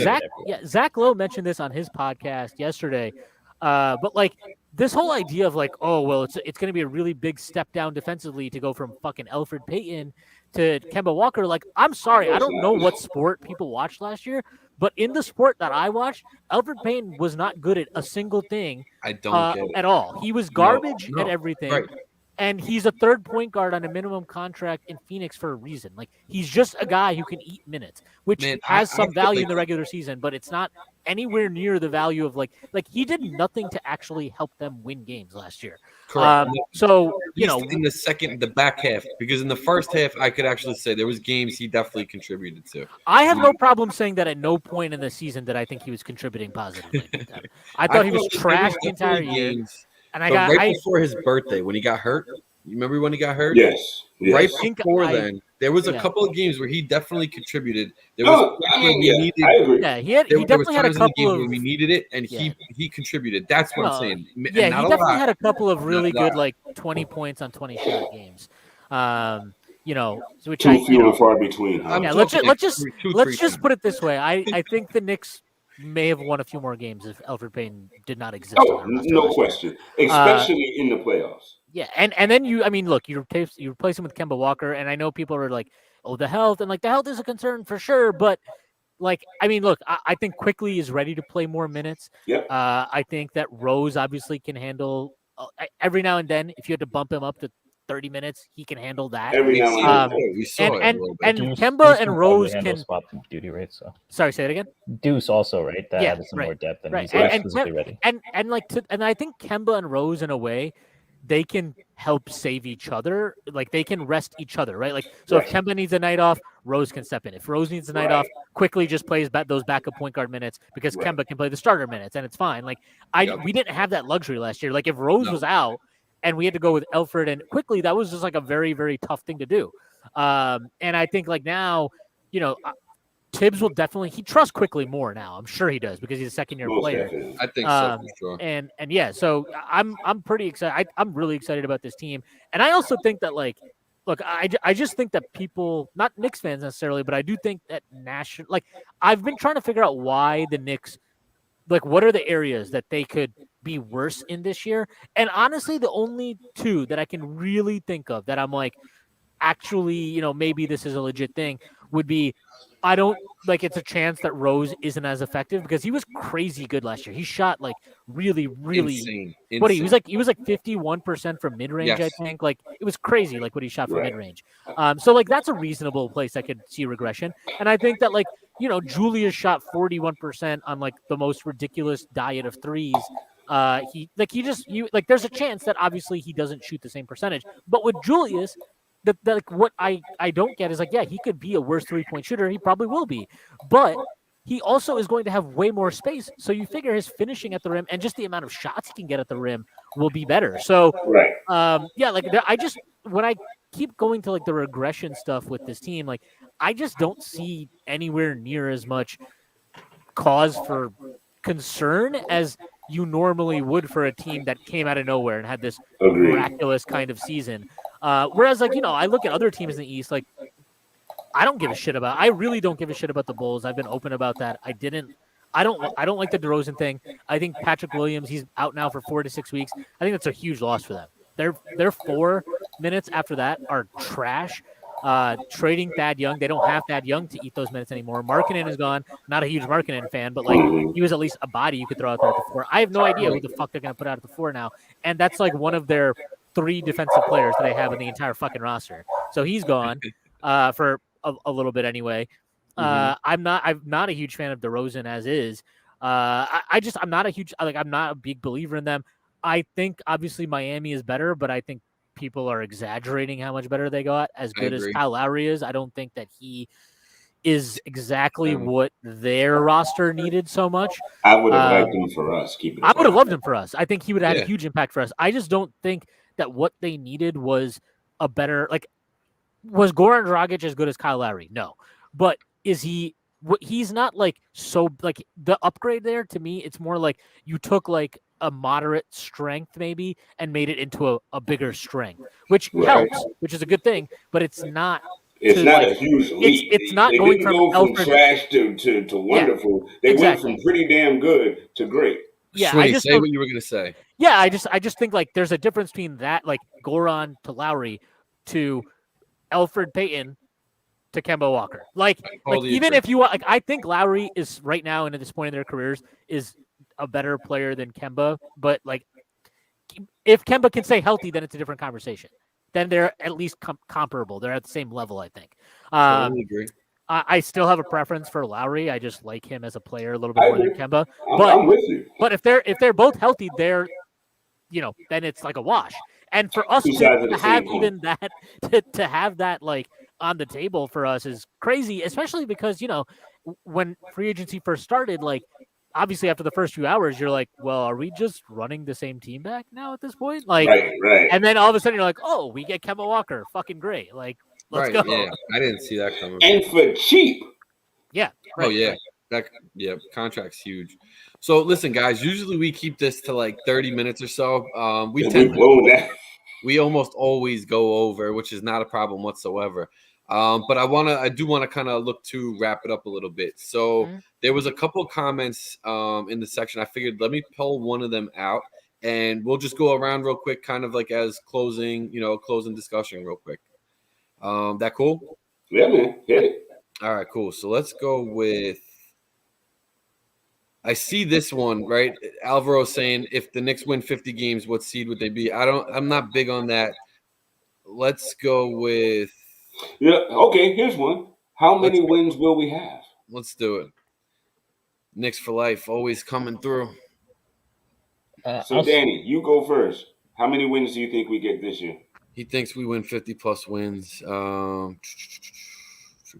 Zach Lowe mentioned this on his podcast yesterday, but like this whole idea of like, oh well, it's going to be a really big step down defensively to go from fucking Elfrid Payton to Kemba Walker. Like, I'm sorry, I don't know what sport people watched last year, but in the sport that I watched, Elfrid Payton was not good at a single thing. I don't get it at all. He was garbage at everything. Right. And he's a 3rd point guard on a minimum contract in Phoenix for a reason. Like, he's just a guy who can eat minutes, which has some value in the regular season, but it's not anywhere near the value of like he did nothing to actually help them win games last year. Correct. So in the back half, because in the first half, I could actually say there was games he definitely contributed to. I have no problem saying that at no point in the season did I think he was contributing positively. I thought he was trash the entire year. And before his birthday, when he got hurt, you remember when he got hurt? Yes. Right before then, there was a couple of games where he definitely contributed. There was I agree. Yeah, he definitely had a couple of where we needted it, and he contributed. That's what I'm saying. Yeah, he definitely had a couple of really good 20 points on 20 shot games. Which too few and far between. Let's just put it this way. I think the Knicks may have won a few more games if Elfrid Payton did not exist. Oh, no question. Especially in the playoffs. Yeah, and then you replace him with Kemba Walker, and I know people are like, oh, the health, and like the health is a concern for sure, but like, I mean, look, I think Quickly is ready to play more minutes. Yep. I think that Rose obviously can handle every now and then. If you had to bump him up to 30 minutes, he can handle that. Every now and then. We saw and Kemba and Rose can swap duty, right? So sorry, say it again. Deuce also, right? That added some more depth, and he's physically ready. And I think Kemba and Rose in a way they can help save each other. Like they can rest each other, right? Like so, if Kemba needs a night off, Rose can step in. If Rose needs a night off, quickly just plays those backup point guard minutes because Kemba can play the starter minutes, and it's fine. Like we didn't have that luxury last year. Like if Rose was out and we had to go with Elfrid and quickly, that was just like a very, very tough thing to do. And I think like now, Tibbs will definitely he trusts quickly more now. I'm sure he does because he's a second-year player. Definitely. I think so for sure. And yeah, so I'm pretty excited. I'm really excited about this team, and I also think that like, look, I just think that people, not Knicks fans necessarily, but I do think that I've been trying to figure out why the Knicks, like, what are the areas that they could be worse in this year? And honestly, the only two that I can really think of that I'm like, actually, maybe this is a legit thing would be I don't like it's a chance that Rose isn't as effective because he was crazy good last year. He shot like really, really insane. What he was like 51% from mid range, I think. Like it was crazy like what he shot from mid range. So like that's a reasonable place I could see regression. And I think that like, Julius shot 41% on like the most ridiculous diet of threes. There's a chance that obviously he doesn't shoot the same percentage. But with Julius, like what I don't get is like, yeah, he could be a worse 3-point shooter. He probably will be, but he also is going to have way more space. So you figure his finishing at the rim and just the amount of shots he can get at the rim will be better. So, when I keep going to like the regression stuff with this team, like I just don't see anywhere near as much cause for concern as you normally would for a team that came out of nowhere and had this miraculous kind of season. Whereas, like, I look at other teams in the East, like, I really don't give a shit about the Bulls. I've been open about that. I don't like the DeRozan thing. I think Patrick Williams, he's out now for 4 to 6 weeks. I think that's a huge loss for them. Their 4 minutes after that are trash. Trading Thad Young, they don't have Thad Young to eat those minutes anymore. Markkanen is gone. Not a huge Markkanen fan, but like he was at least a body you could throw out there at the 4. I have no idea who the fuck they're gonna put out at the 4 now, and that's like one of their 3 defensive players that they have in the entire fucking roster. So he's gone for a little bit anyway. I'm not a huge fan of DeRozan as is. I'm not a big believer in them. I think obviously Miami is better, but I think people are exaggerating how much better they got. As good as Kyle Lowry is, I don't think that he is exactly what their roster needed so much. I would have liked him for us. I would have loved him for us. I think he would have had a huge impact for us. I just don't think that what they needed was a better, like, was Goran Dragic as good as Kyle Lowry? No. But is he, he's not like, so like the upgrade there to me, it's more like you took like a moderate strength maybe and made it into a bigger strength, which helps, which is a good thing, but it's not. It's not a huge leap. It's not going from trash to wonderful. They went from pretty damn good to great. Yeah, Shwinny, say what you were gonna say. Yeah, I just think like there's a difference between that, like Goran to Lowry to Elfrid Payton to Kemba Walker. Like even if you want, like, I think Lowry is right now and at this point in their careers is a better player than Kemba, but like if Kemba can stay healthy, then it's a different conversation. Then they're at least comparable. They're at the same level, I think. Totally agree. I still have a preference for Lowry. I just like him as a player a little bit more than Kemba. I'm with you. But if they're both healthy, they're, then it's like a wash. And for us to have even that, to have that like on the table for us is crazy, especially because, when free agency first started, like obviously after the first few hours, you're like, well, are we just running the same team back now at this point? Like, right. And then all of a sudden you're like, oh, we get Kemba Walker. Fucking great. Like, let's go. Yeah, I didn't see that coming. And for cheap. Yeah. Right. Oh, yeah. Contract's huge. So listen, guys, usually we keep this to like 30 minutes or so. We almost always go over, which is not a problem whatsoever. But I do want to kind of look to wrap it up a little bit. So there was a couple of comments in the section. I figured let me pull one of them out and we'll just go around real quick, kind of like as closing discussion real quick. That cool? Yeah, man. Hit it. All right, cool. So let's go with, I see this one, right? Alvaro saying, if the Knicks win 50 games, what seed would they be? I'm not big on that. Let's go with. Yeah. Okay. Here's one. How many wins will we have? Let's do it. Knicks for life, always coming through. So Danny, you go first. How many wins do you think we get this year? He thinks we win 50-plus wins.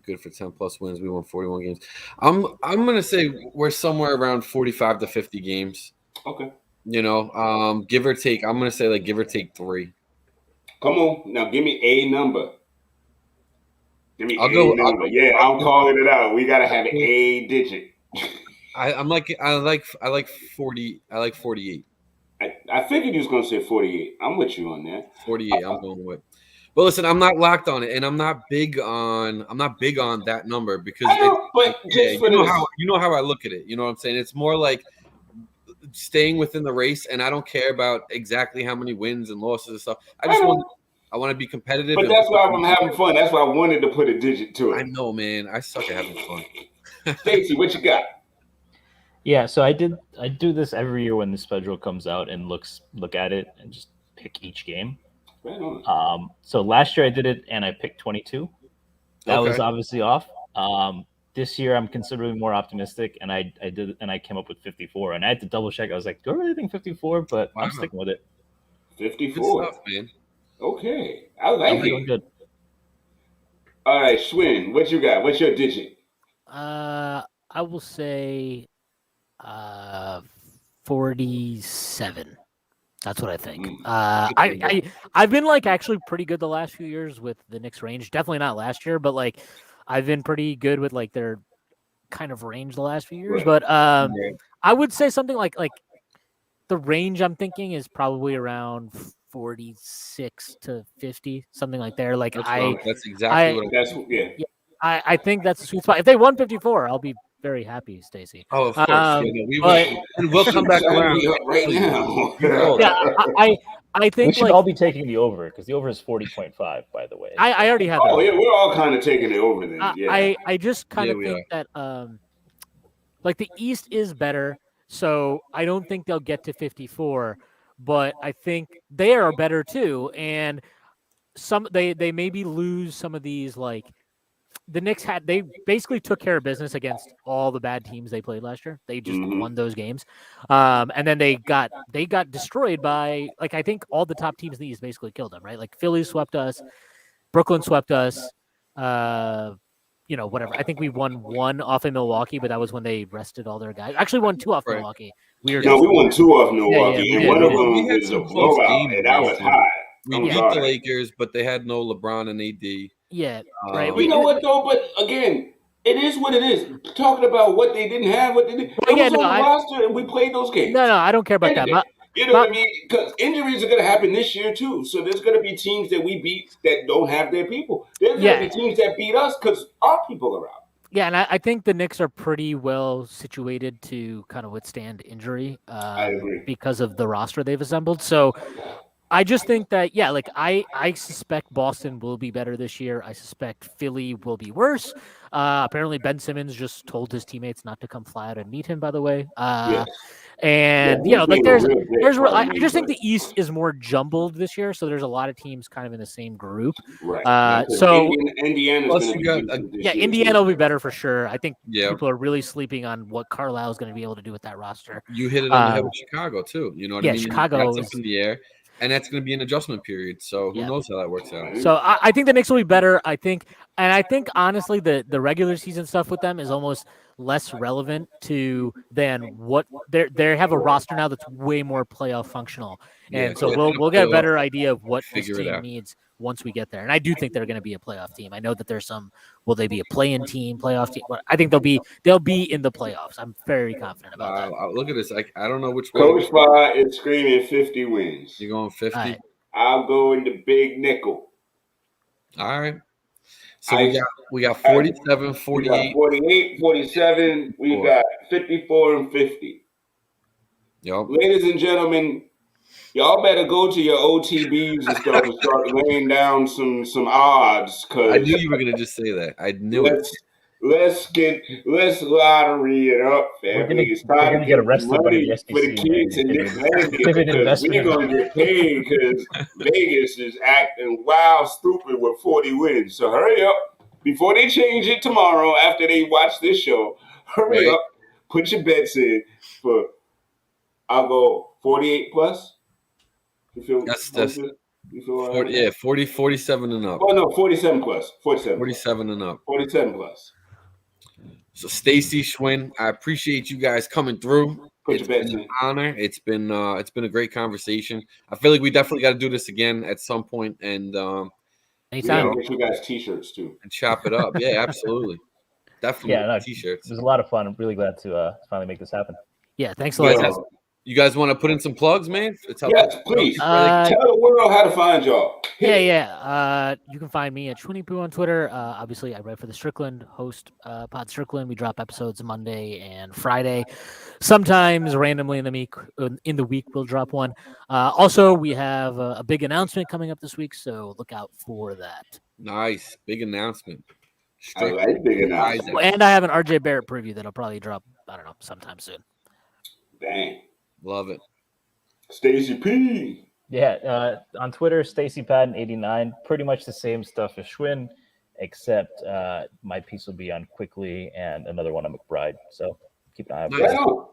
Good for 10-plus wins. We won 41 games. I'm gonna say we're somewhere around 45 to 50 games. Okay. Give or take. I'm gonna say give or take 3. Come on, now give me a number. Give me number. I'm calling it out. We gotta have a digit. I like 40. I like 48. I figured you was gonna say 48. I'm with you on that. 48. I'm going with. But listen, I'm not locked on it, and I'm not big on that number because you know how I look at it. You know what I'm saying? It's more like staying within the race, and I don't care about exactly how many wins and losses and stuff. I want to be competitive. But that's why I'm having fun. That's why I wanted to put a digit to it. I know, man. I suck at having fun. Stacy, what you got? Yeah, so I do this every year when the schedule comes out and look at it and just pick each game. So last year I did it and I picked 22. That was obviously off. This year I'm considerably more optimistic and I did and I came up with 54 and I had to double check. I was like, do I really think 54? But I'm sticking with it. 54, good stuff, man. Okay, I like it. Good. All right, Shwin, what you got? What's your digit? I will say 47. That's what I think. I've been actually pretty good the last few years with the Knicks range. Definitely not last year, but I've been pretty good with their kind of range the last few years. Right. But I would say something like the range I'm thinking is probably around 46 to 50, something like there. That's exactly I think that's a sweet spot. If they won 54, I'll be very happy, Stacy. Oh, of course. We'll come back around right now. I think we should all be taking the over because the over is 40.5, by the way. I already have that. Oh, yeah, we're all kind of taking the over then. I just kind of think that the East is better, so I don't think they'll get to 54, but I think they are better too, and they maybe lose some of these the Knicks they basically took care of business against all the bad teams they played last year. They just won those games. And then they got destroyed by I think all the top teams in the East basically killed them, right? Philly swept us, Brooklyn swept us, whatever. I think we won 1 off in Milwaukee, but that was when they rested all their guys. Actually won 2 off Milwaukee. We won 2 off Milwaukee, and one of them was a blowout, and that was high. We beat the Lakers, but they had no LeBron and AD. Yeah, right. You know what though? But again, it is what it is. Talking about what they didn't have, what they didn't. It was on the roster, and we played those games. No, I don't care about that. You know what I mean? Because injuries are going to happen this year too. So there's going to be teams that we beat that don't have their people. There's going to be teams that beat us because our people are out. Yeah, and I think the Knicks are pretty well situated to kind of withstand injury. I agree. Because of the roster they've assembled. So I just think that, I suspect Boston will be better this year. I suspect Philly will be worse. Apparently Ben Simmons just told his teammates not to come fly out and meet him, by the way. And, I just think the East is more jumbled this year. So there's a lot of teams kind of in the same group. Right. Indiana will be better for sure. I think people are really sleeping on what Carlisle is going to be able to do with that roster. You hit it on the head with Chicago, too. You know what I mean? Chicago is up in the air. And that's going to be an adjustment period. So who knows how that works out. So I think the Knicks will be better. I think honestly the regular season stuff with them is almost less relevant than what they have a roster now that's way more playoff functional. And so we'll get a better idea of what this team needs once we get there. And I do think they're going to be a playoff team. I know that there's will they be a play-in team, playoff team? I think they'll be in the playoffs. I'm very confident about that. Look at this. I don't know which way. Coach Spy is screaming 50 wins. You're going 50? Right. I'll go in the big nickel. All right. So we got 47, 48. We got 48, 47. We got 54 and 50. Yep. Ladies and gentlemen, y'all better go to your OTBs and stuff and start laying down some odds. Cause I knew you were gonna just say that. I knew it. Let's lottery it up, family. We're gonna get arrested by the SEC for the kids and because we're gonna get paid because Vegas is acting wild stupid with 40 wins. So hurry up before they change it tomorrow after they watch this show. Hurry up, put your bets in for. I'll go 48 plus. You feel that's you feel 47 and up. Oh no, 47 plus. 47 and up. 47 plus. So Stacy, Shwin, I appreciate you guys coming through. It's been an honor. It's been a great conversation. I feel like we definitely got to do this again at some point, and anytime. Get you guys t-shirts too and chop it up. Yeah, absolutely, definitely. Yeah, no, t-shirts. It was a lot of fun. I'm really glad to finally make this happen. Yeah, thanks a lot. You guys want to put in some plugs, man? Yes, please. Tell the world how to find y'all. Yeah. You can find me at Shwinny Poo on Twitter. Obviously, I write for the Strickland, host Pod Strickland. We drop episodes Monday and Friday. Sometimes randomly in the week we'll drop one. Also, we have a big announcement coming up this week, so look out for that. Nice, big announcement. I like big announcement. And I have an RJ Barrett preview that'll probably drop, I don't know, sometime soon. Dang. Love it. Stacy P. Yeah, on Twitter, Stacy Patton 89. Pretty much the same stuff as Shwin, except my piece will be on Quickly and another one on McBride. So keep an eye out for that.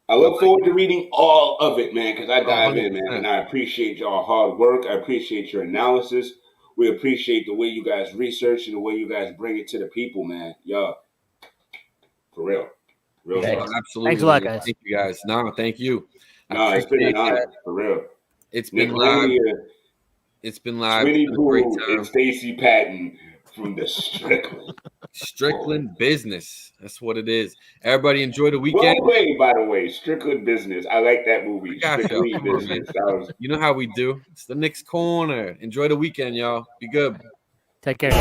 I look forward to reading all of it, man, because I dive in, man. And I appreciate y'all hard work. I appreciate your analysis. We appreciate the way you guys research and the way you guys bring it to the people, man. Y'all, for real. Absolutely. Thanks a lot, guys. Thank you, guys. No, thank you. No, it's been an honor, for real. It's been live. It's been live. Shwinny Poo and Stacy Patton from the Strickland business. That's what it is. Everybody enjoy the weekend. By the way, Strickland business. I like that movie. Strickland business. You know how we do. It's the Knicks Corner. Enjoy the weekend, y'all. Be good. Take care.